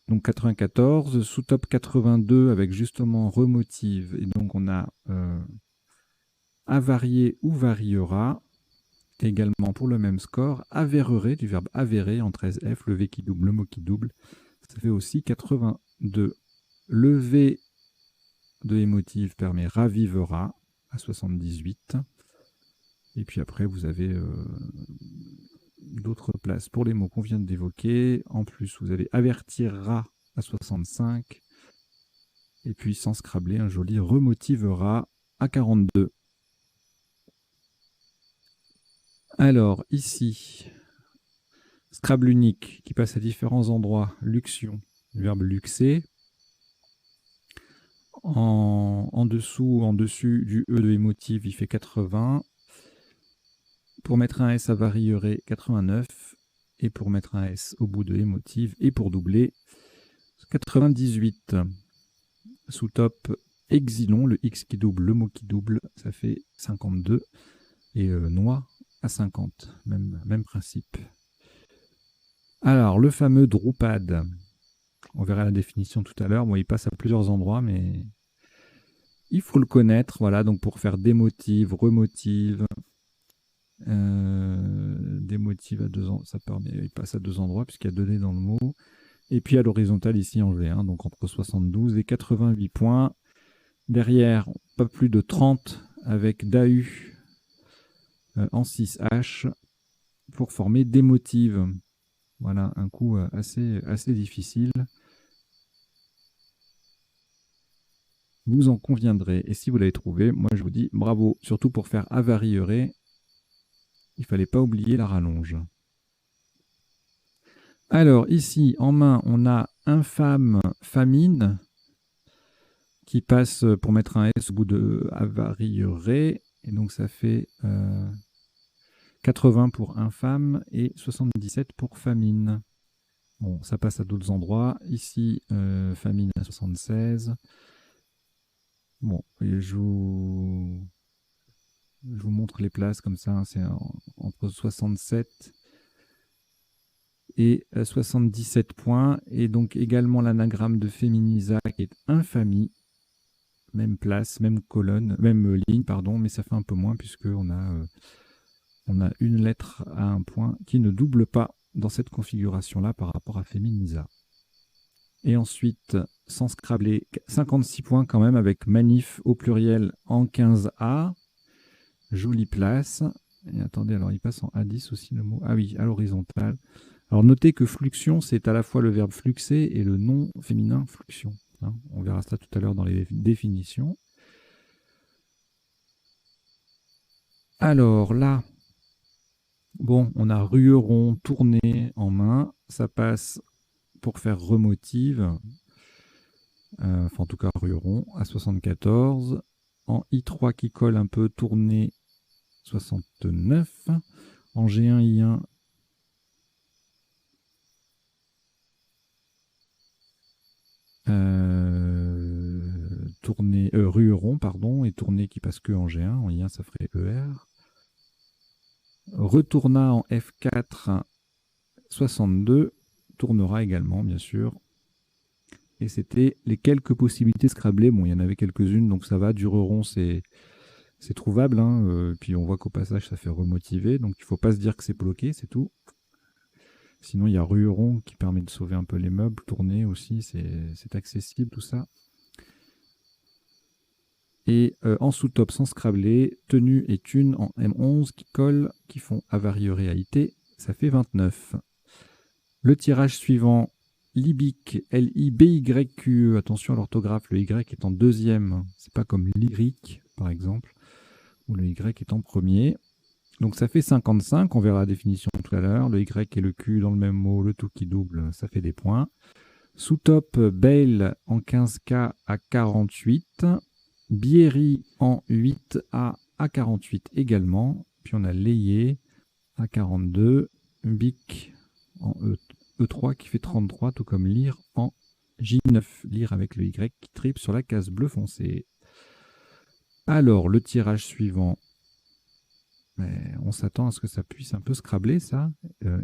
Donc 94, sous top 82 avec justement remotive. Et donc, on a avarier ou variera. Également pour le même score, avérerait, du verbe avérer en 13F, le V qui double, le mot qui double. Ça fait aussi 82. Le V de émotive permet ravivera à 78. Et puis après, vous avez d'autres places pour les mots qu'on vient d'évoquer. En plus, vous avez avertira à 65. Et puis, sans scrabler, un joli remotivera à 42. Alors, ici, Scrabble unique qui passe à différents endroits. Luxion, le verbe luxer. En dessous, en dessus du E de émotive, il fait 80. Pour mettre un S à varierait, 89. Et pour mettre un S au bout de émotive et pour doubler, 98. Sous top, exilon, le X qui double, le mot qui double, ça fait 52. Et noix à 50. Même principe. Alors, le fameux Drupad. On verra la définition tout à l'heure. Bon, il passe à plusieurs endroits, mais il faut le connaître. Voilà, donc pour faire démotive, remotive, démotive à deux endroits, il passe à deux endroits puisqu'il y a 2D dans le mot. Et puis à l'horizontale ici en V1, donc entre 72 et 88 points. Derrière, pas plus de 30 avec DAU en 6H pour former démotive. Voilà, un coup assez difficile. Vous en conviendrez. Et si vous l'avez trouvé, moi je vous dis bravo. Surtout pour faire avarierait, il ne fallait pas oublier la rallonge. Alors ici, en main, on a infâme famine, qui passe pour mettre un S au bout de avarierait. Et donc ça fait 80 pour infâme et 77 pour famine. Bon, ça passe à d'autres endroits. Ici, famine à 76. Bon, et je vous montre les places comme ça, hein, c'est entre 67 et 77 points. Et donc également l'anagramme de Féminisa qui est infamie. Même place, même colonne, même ligne, pardon, mais ça fait un peu moins puisqu'on a une lettre à un point qui ne double pas dans cette configuration-là par rapport à Féminisa. Et ensuite, sans scrabler, 56 points quand même avec manif au pluriel en 15A. Jolie place. Et attendez, alors il passe en A10 aussi le mot. Ah oui, à l'horizontale. Alors notez que fluxion, c'est à la fois le verbe fluxer et le nom féminin fluxion. Hein, on verra ça tout à l'heure dans les définitions. Alors là, bon, on a rueron, tourné en main. Ça passe pour faire remotive. Enfin, en tout cas, rueron à 74. En I3 qui colle un peu, tourné 69. En G1, I1, tourné, rueron, pardon, et tourné qui passe que en G1. En I1, ça ferait ER. Retourna en F4, 62. Tournera également, bien sûr. Et c'était les quelques possibilités scrablées. Bon, il y en avait quelques-unes, donc ça va. Dureron, c'est trouvable. Hein. Puis on voit qu'au passage, ça fait remotiver. Donc il ne faut pas se dire que c'est bloqué, c'est tout. Sinon, il y a rueron qui permet de sauver un peu les meubles. Tourner aussi, c'est accessible, tout ça. Et en sous-top, sans scrabler, tenue et thune en M11 qui collent, qui font avarieréalité. Ça fait 29. Le tirage suivant, Libic, L-I-B-Y-Q-E. Attention à l'orthographe, le Y est en deuxième. C'est pas comme lyrique, par exemple, où le Y est en premier. Donc ça fait 55, on verra la définition tout à l'heure. Le Y et le Q dans le même mot, le tout qui double, ça fait des points. Sous-top, Bale en 15K à 48. Bierry en 8A à 48 également. Puis on a Layé à 42. Bic en E3 qui fait 33, tout comme lire en J9. Lire avec le Y qui tripe sur la case bleu foncé. Alors, le tirage suivant. Mais on s'attend à ce que ça puisse un peu scrabler, ça.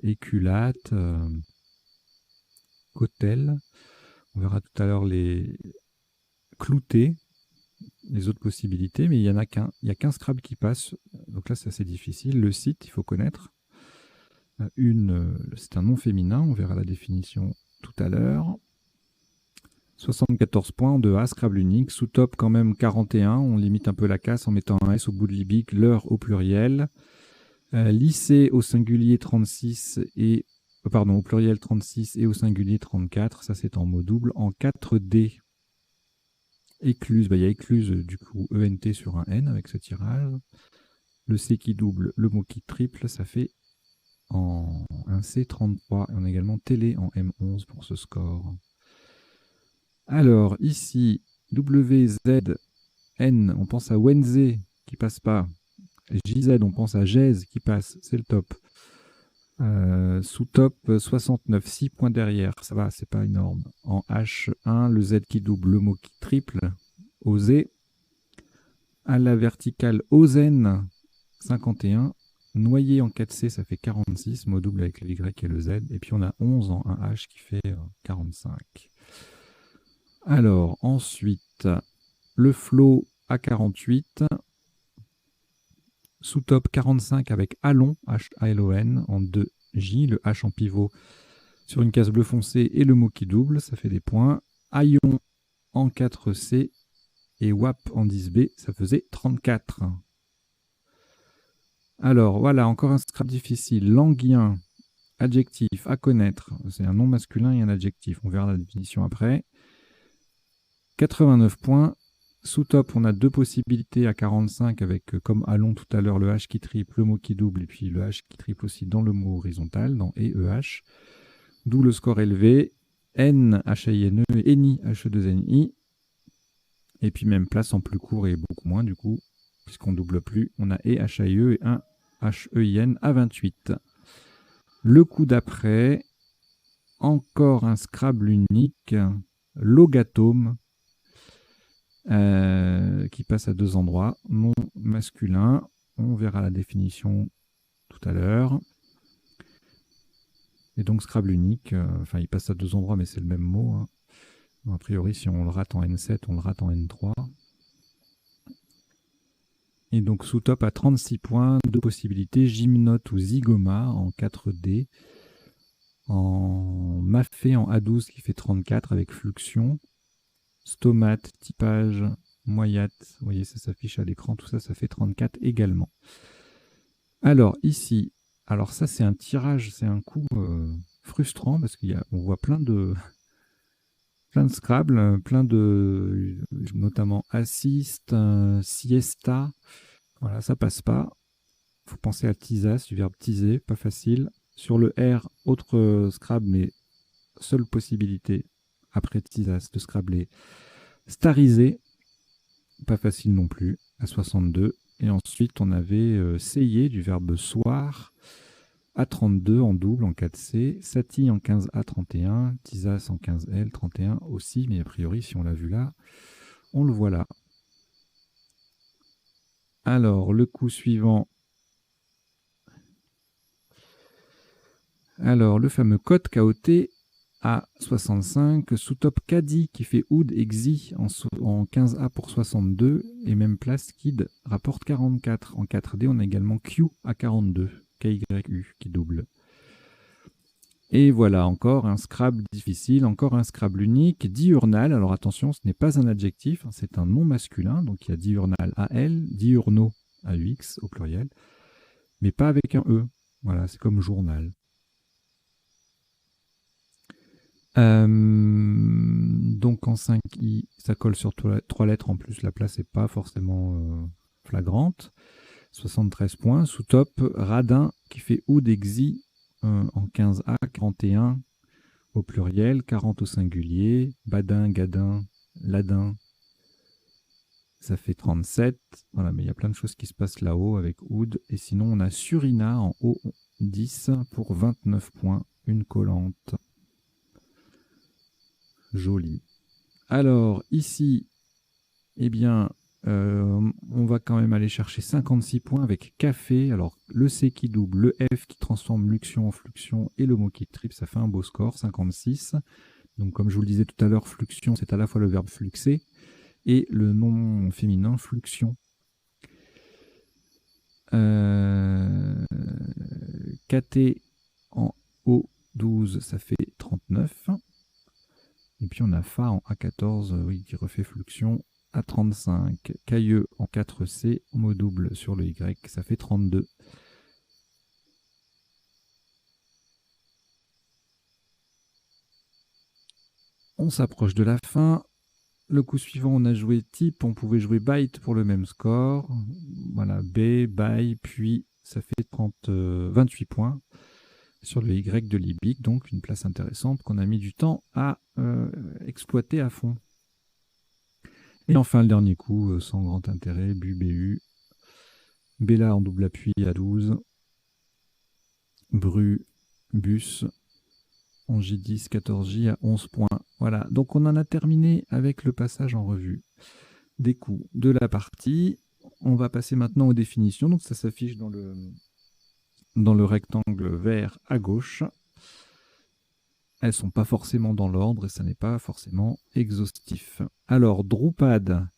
Éculate, cotel. On verra tout à l'heure les cloutés, les autres possibilités, mais il n'y en a qu'un. Il n'y a qu'un Scrabble qui passe. Donc là, c'est assez difficile. Le site, il faut connaître. C'est un nom féminin. On verra la définition tout à l'heure. 74 points en 2A, Scrabble unique. Sous-top, quand même 41. On limite un peu la casse en mettant un S au bout de Libic, l'heure au pluriel. Lycée au singulier 36 et au pluriel 36 et au singulier 34, ça c'est en mot double, en 4D. Écluse, il y a écluse du coup ENT sur un N avec ce tirage. Le C qui double, le mot qui triple, ça fait en un C33. Et on a également télé en M11 pour ce score. Alors ici, WZN, on pense à Wenze qui passe pas. JZ, on pense à Jez qui passe, c'est le top. Sous-top 69, 6 points derrière, ça va, c'est pas énorme. En H1, le Z qui double, le mot qui triple, osé. À la verticale, ozen, 51. Noyé en 4C, ça fait 46, mot double avec le Y et le Z. Et puis on a 11 en 1H qui fait 45. Alors, ensuite, le flow à 48. Sous-top 45 avec Allon, H-A-L-O-N, en 2J, le H en pivot sur une case bleu foncé et le mot qui double, ça fait des points. Aillon en 4C et WAP en 10B, ça faisait 34. Alors voilà, encore un Scrabble difficile. Languien, adjectif, à connaître. C'est un nom masculin et un adjectif. On verra la définition après. 89 points. Sous-top, on a deux possibilités à 45 avec, comme Allons tout à l'heure, le H qui triple, le mot qui double, et puis le H qui triple aussi dans le mot horizontal, dans EEH. D'où le score élevé. N, H-I-N-E, Eni, H-E-2-N-I. Et puis même place en plus court et beaucoup moins du coup, puisqu'on double plus. On a et HAIE et un HEIN à 28. Le coup d'après, encore un Scrabble unique, Logatome, qui passe à 2 endroits, non masculin. On verra la définition tout à l'heure. Et donc Scrabble unique, enfin il passe à 2 endroits, mais c'est le même mot. Hein. A priori, si on le rate en N7, on le rate en N3. Et donc sous top à 36 points, 2 possibilités, Gymnote ou Zygoma en 4D, en Maffei en A12 qui fait 34 avec Fluxion, Stomate, Typage, Moyat, vous voyez ça s'affiche à l'écran, tout ça, ça fait 34 également. Alors ici, alors ça c'est un tirage, c'est un coup frustrant parce qu'on voit plein de Scrabble, plein de, notamment Assist, Siesta, voilà, ça passe pas. Il faut penser à Tisas, du verbe teaser, pas facile. Sur le R, autre Scrabble, mais seule possibilité après Tisas de Scrabbler. Stariser, pas facile non plus, à 62. Et ensuite, on avait seyer, du verbe soir, à 32 en double, en 4C. Sati en 15A, 31. Tisas en 15L, 31 aussi, mais a priori, si on l'a vu là, on le voit là. Alors, le coup suivant. Alors, le fameux code KOT à 65, sous-top Caddy qui fait Oud et Xi en 15A pour 62, et même place Kid rapporte 44. En 4D, on a également Q à 42, KYU qui double. Et voilà, encore un Scrabble difficile, encore un Scrabble unique, diurnal. Alors attention, ce n'est pas un adjectif, c'est un nom masculin, donc il y a diurnal AL, diurno AUX au pluriel, mais pas avec un E. Voilà, c'est comme journal. Donc en 5i, ça colle sur 3 lettres en plus, la place n'est pas forcément flagrante. 73 points. Sous top, Radin qui fait Oud et Xi en 15A, 41 au pluriel, 40 au singulier. Badin, Gadin, Ladin, ça fait 37. Voilà, mais il y a plein de choses qui se passent là-haut avec Oud. Et sinon, on a Surina en haut 10 pour 29 points, une collante. Joli. Alors, ici, eh bien, on va quand même aller chercher 56 points avec café. Alors, le C qui double, le F qui transforme luxion en fluxion et le mot qui triple, ça fait un beau score, 56. Donc, comme je vous le disais tout à l'heure, fluxion, c'est à la fois le verbe fluxer et le nom féminin fluxion. KT en O12, ça fait 39. Et puis on a Fa en A14, oui, qui refait fluxion à 35. Cailleux en 4C, mot double sur le Y, ça fait 32. On s'approche de la fin. Le coup suivant, on a joué type, on pouvait jouer byte pour le même score. Voilà, B, by, puis ça fait 28 points sur le Y de Libic, donc une place intéressante qu'on a mis du temps à exploiter à fond. Et enfin, le dernier coup, sans grand intérêt, BU. Bella en double appui à 12. Bru, Bus en J10, 14J à 11 points. Voilà, donc on en a terminé avec le passage en revue des coups de la partie. On va passer maintenant aux définitions. Donc ça s'affiche dans le rectangle vert à gauche. Elles ne sont pas forcément dans l'ordre et ça n'est pas forcément exhaustif. Alors, Drupad,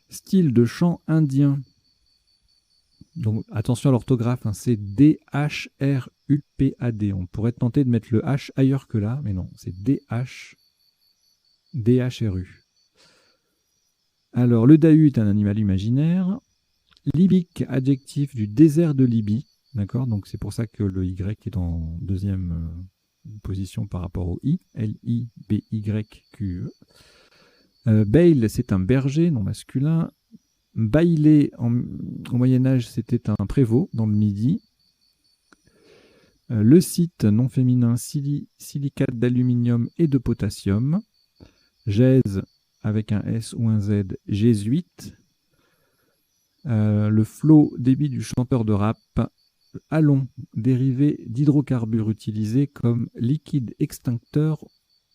style de chant indien. Donc attention à l'orthographe, hein, c'est D-H-R-U-P-A-D. On pourrait tenter de mettre le H ailleurs que là, mais non, c'est D-H-R-U. Alors, le Dahu est un animal imaginaire. Libyque, adjectif du désert de Libye. D'accord, donc c'est pour ça que le Y est en deuxième position par rapport au I. L-I-B-Y-Q-E. Bail, c'est un berger non masculin. Bailé, au Moyen-Âge, c'était un prévôt dans le Midi. Le site non féminin, silicate d'aluminium et de potassium. Gèse, avec un S ou un Z, jésuite. Le flow, débit du chanteur de rap. Allons, dérivé d'hydrocarbures utilisés comme liquide extincteur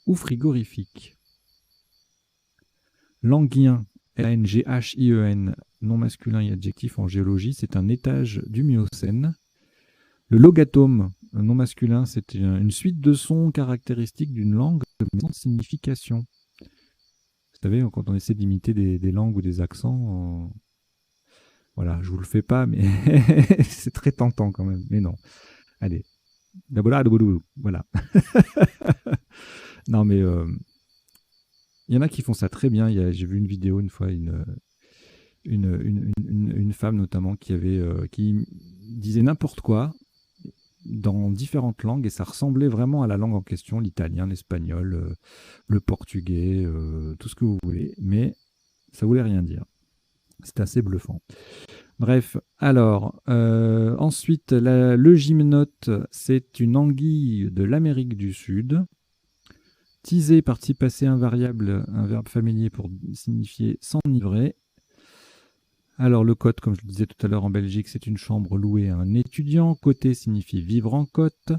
ou frigorifique. Languien, Langhien, nom masculin et adjectif en géologie, c'est un étage du Miocène. Le logatome, nom masculin, c'est une suite de sons caractéristiques d'une langue mais sans signification. Vous savez, quand on essaie d'imiter des langues ou des accents, voilà, je vous le fais pas, mais c'est très tentant quand même. Mais non. Allez. Voilà. Non, mais il y en a qui font ça très bien. J'ai vu une vidéo une fois, une femme notamment qui disait n'importe quoi dans différentes langues et ça ressemblait vraiment à la langue en question, l'italien, l'espagnol, le portugais, tout ce que vous voulez, mais ça voulait rien dire. C'était assez bluffant. Bref, alors, ensuite, le gymnote, c'est une anguille de l'Amérique du Sud. Teaser, participe passé invariable, un verbe familier pour signifier s'enivrer. Alors, le cote, comme je le disais tout à l'heure en Belgique, c'est une chambre louée à un étudiant. Côté signifie vivre en côte.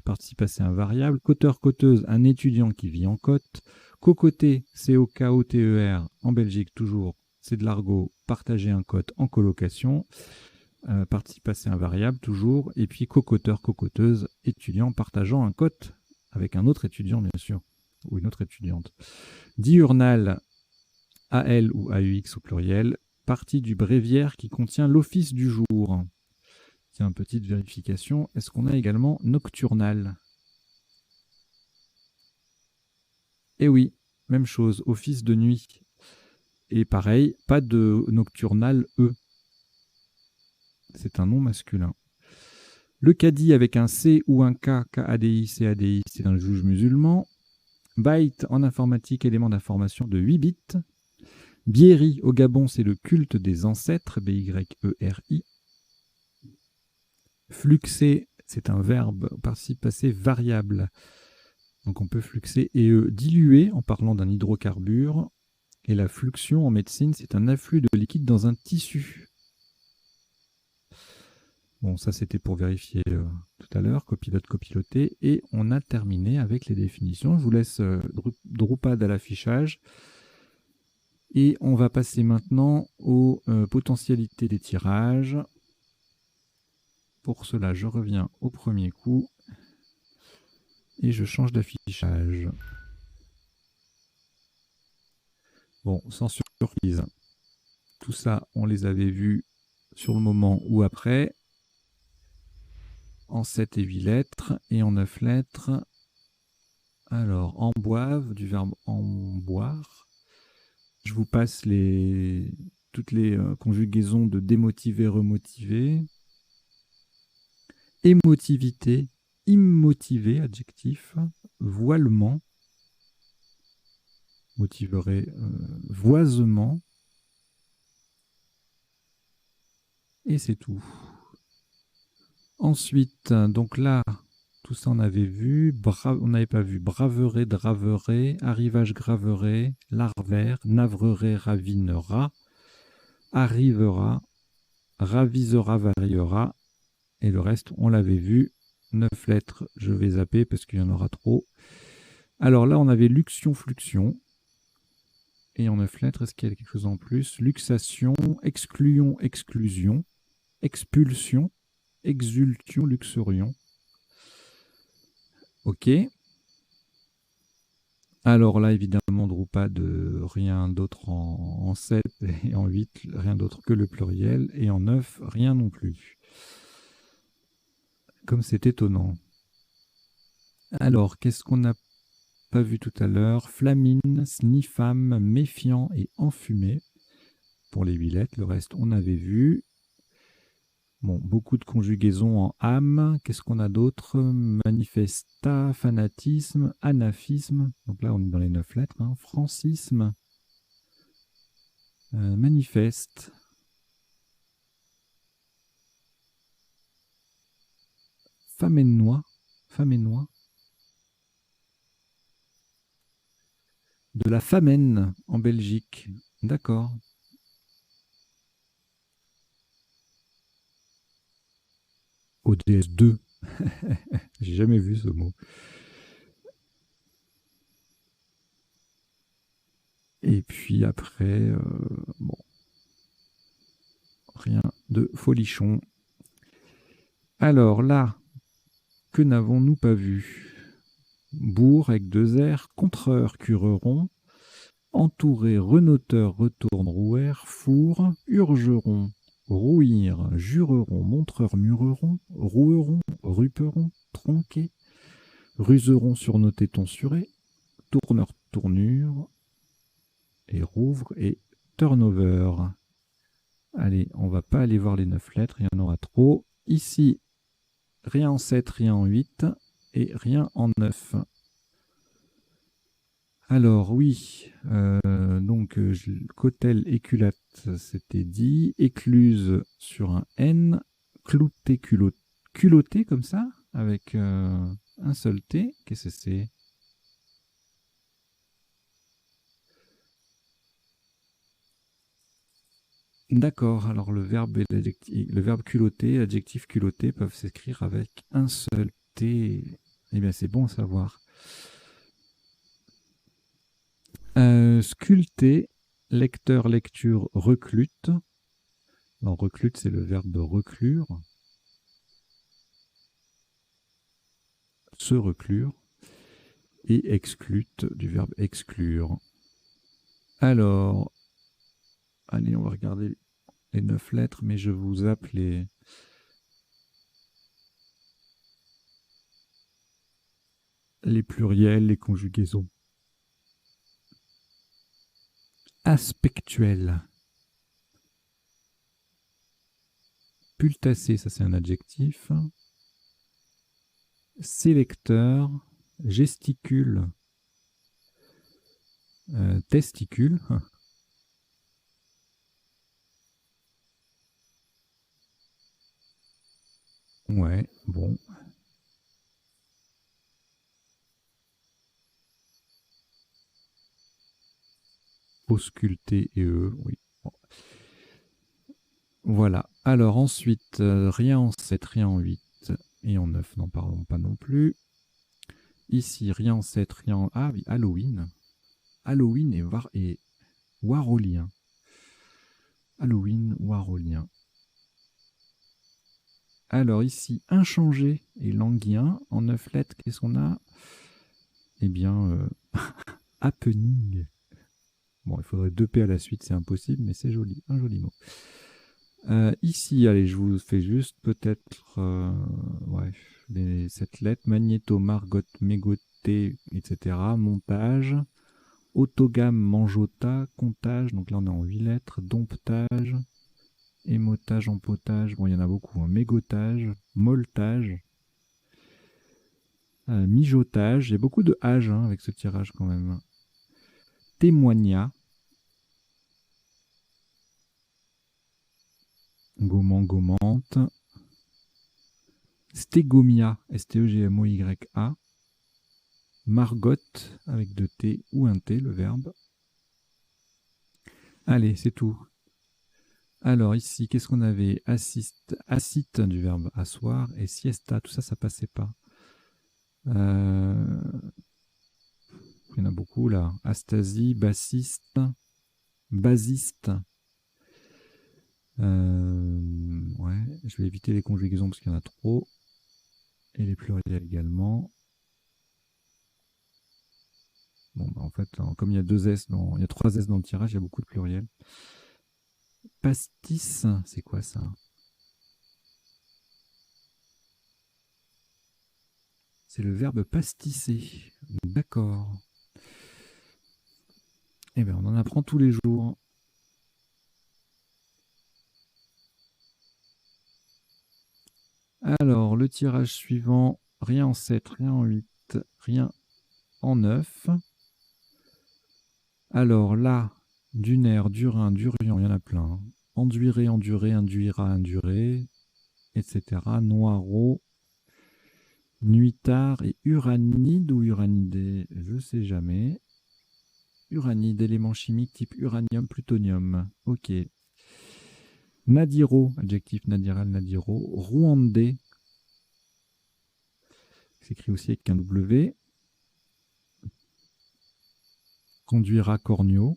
Participe passé invariable. Coteur, coteuse, un étudiant qui vit en côte. Cocoter, C-O-K-O-T-E-R, en Belgique toujours, c'est de l'argot, partager un cote en colocation. Participe passé invariable toujours. Et puis cocoteur, cocoteuse, étudiant partageant un cote avec un autre étudiant, bien sûr, ou une autre étudiante. Diurnal, AL ou AUX au pluriel, partie du bréviaire qui contient l'office du jour. Tiens, petite vérification. Est-ce qu'on a également nocturnal? Eh oui, même chose, office de nuit. Et pareil, pas de nocturnal E. C'est un nom masculin. Le cadi avec un C ou un K, K-A-D-I, C-A-D-I, c'est un juge musulman. Byte en informatique, élément d'information de 8 bits. Biéri au Gabon, c'est le culte des ancêtres, B-Y-E-R-I. Fluxer, c'est un verbe participe passé variable. Donc on peut fluxer et diluer en parlant d'un hydrocarbure. Et la fluxion en médecine, c'est un afflux de liquide dans un tissu. Bon, ça c'était pour vérifier tout à l'heure, copilote, copiloté. Et on a terminé avec les définitions. Je vous laisse Drupad à l'affichage. Et on va passer maintenant aux potentialités des tirages. Pour cela, je reviens au premier coup et je change d'affichage. Bon, sans surprise, tout ça, on les avait vus sur le moment ou après, en 7 et 8 lettres et en 9 lettres. Alors, en boive, du verbe en boire. Je vous passe toutes les conjugaisons de démotiver, remotiver. Émotivité, immotivé, adjectif. Voilement, motiverait, voisement. Et c'est tout. Ensuite, donc là, tout ça on avait vu. On n'avait pas vu. Braveret, draveret, arrivage, graveret, larvaire, navreret, ravinera, arrivera, ravisera, variera. Et le reste, on l'avait vu. 9 lettres, je vais zapper parce qu'il y en aura trop. Alors là, on avait luxion, fluxion. Et en 9 lettres, est-ce qu'il y a quelque chose en plus? Luxation, exclusion, exclusion, expulsion, exultion, luxurion. Ok. Alors là, évidemment, Drupad, rien d'autre en 7 et en 8, rien d'autre que le pluriel. Et en 9, rien non plus. Comme c'est étonnant. Alors, qu'est-ce qu'on n'a pas vu tout à l'heure? Flamine, sniffam, méfiant et enfumé. Pour les 8 lettres, le reste, on avait vu. Bon, beaucoup de conjugaisons en âme. Qu'est-ce qu'on a d'autre? Manifesta, fanatisme, anaphisme. Donc là, on est dans les 9 lettres. Hein. Francisme, manifeste. Famenois. De la Famenne en Belgique. D'accord. ODS2. J'ai jamais vu ce mot. Et puis après, bon, rien de folichon. Alors là, que n'avons-nous pas vu? Bourg avec deux R, contreur, cureron, entouré, renoteur, retourne, rouer, four, urgeron, rouir, jureron, montreur, mureron, roueron, ruperon, tronqué, ruseron, surnoté, tonsuré, tourneur, tournure, et rouvre et turnover. Allez, on va pas aller voir les 9 lettres, il y en aura trop. Ici, rien en 7, rien en 8 et rien en 9. Alors oui, donc cotel, éculate, c'était dit. Écluse sur un N. Clouté, culotté comme ça, avec un seul T. Qu'est-ce que c'est? D'accord, alors le verbe et le verbe culotter, l'adjectif culotté peuvent s'écrire avec un seul T. Eh bien, c'est bon à savoir. Sculpter, lecteur, lecture, reclute. Alors, reclute, c'est le verbe reclure. Se reclure. Et exclute, du verbe exclure. Alors, allez, on va regarder les 9 lettres, mais je vous zappe les pluriels, les conjugaisons. Aspectuel. Pultacé, ça c'est un adjectif. Sélecteur, gesticule, testicule. Ouais, bon. Ausculter et eux, oui. Bon. Voilà. Alors ensuite, rien en 7, rien en 8 et en 9, n'en parlons pas non plus. Ici, rien en 7, rien en... Ah oui, Halloween. Halloween et warolien. Halloween, warolien. Alors ici, inchangé et languien. En 9 lettres, qu'est-ce qu'on a? Eh bien, happening. Bon, il faudrait 2 P à la suite, c'est impossible, mais c'est joli, un joli mot. Ici, allez, je vous fais juste peut-être ouais, les 7 lettres. Magnéto, Margot, mégoté, etc. Montage. Autogame, manjota, comptage. Donc là, on est en 8 lettres. Domptage. Émotage, empotage. Bon, il y en a beaucoup. Hein. Mégotage. Moltage. Mijotage. Il y a beaucoup de âge hein, avec ce tirage quand même. Témoignat. Gaumant, gaumante. Stégomia, S-T-E-G-M-O-Y-A. Margot, avec 2 T ou un T, le verbe. Allez, c'est tout. Alors ici, qu'est-ce qu'on avait? Assiste, assite du verbe asseoir et siesta, tout ça, ça passait pas. Il y en a beaucoup là. Astasie, bassiste, basiste. Ouais, je vais éviter les conjugaisons parce qu'il y en a trop. Et les pluriels également. Bon, bah en fait, comme il y a 2 S, il y a 3 S dans le tirage, il y a beaucoup de pluriels. Pastis, c'est quoi ça? C'est le verbe pastisser. D'accord. Eh bien, on en apprend tous les jours. Alors, le tirage suivant, rien en 7, rien en 8, rien en 9. Alors là, dunaire, durin, durian, il y en a plein. Enduiré, enduré, induira, induré, etc. Noiro, nuitard et uranide ou uranidé, je sais jamais. Uranide, élément chimique type uranium, plutonium. Ok. Nadiro, adjectif nadiral, nadiro. Rwandais, s'écrit aussi avec un W. Conduira cornio.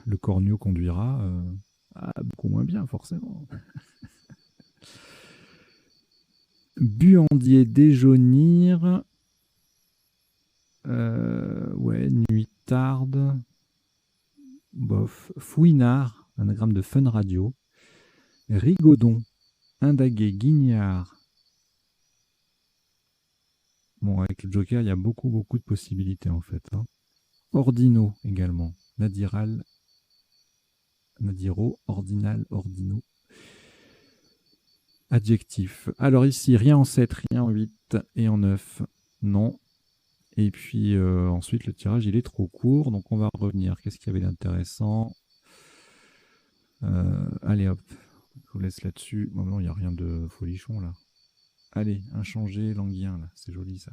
Le cornio conduira beaucoup moins bien, forcément. Buandier, déjaunir. Ouais, nuit tarde. Bof. Fouinard, anagramme de Fun Radio. Rigaudon, indaguet, guignard. Bon, avec le Joker, il y a beaucoup de possibilités en fait. Hein. Ordino également. Nadiral, nadiro, ordinal, ordino. Adjectif. Alors ici, rien en 7, rien en 8 et en 9. Non. Et puis ensuite, le tirage, il est trop court. Donc on va revenir. Qu'est-ce qu'il y avait d'intéressant? Allez hop. Je vous laisse là-dessus. Bon, non, il n'y a rien de folichon là. Allez, inchangé, languien, là. C'est joli ça.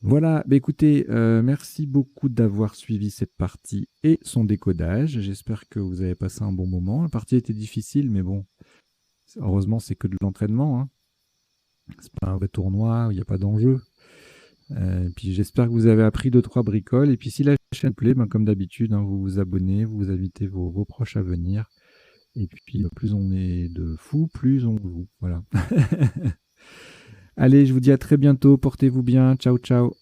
Voilà, bah écoutez, merci beaucoup d'avoir suivi cette partie et son décodage. J'espère que vous avez passé un bon moment. La partie était difficile, mais bon, heureusement, c'est que de l'entraînement. Hein. C'est pas un vrai tournoi, il n'y a pas d'enjeu. Puis j'espère que vous avez appris 2-3 bricoles. Et puis si la chaîne plaît, ben, comme d'habitude, hein, vous vous abonnez, vous invitez vos proches à venir. Et puis plus on est de fous, plus on joue. Voilà. Allez, je vous dis à très bientôt. Portez-vous bien. Ciao, ciao.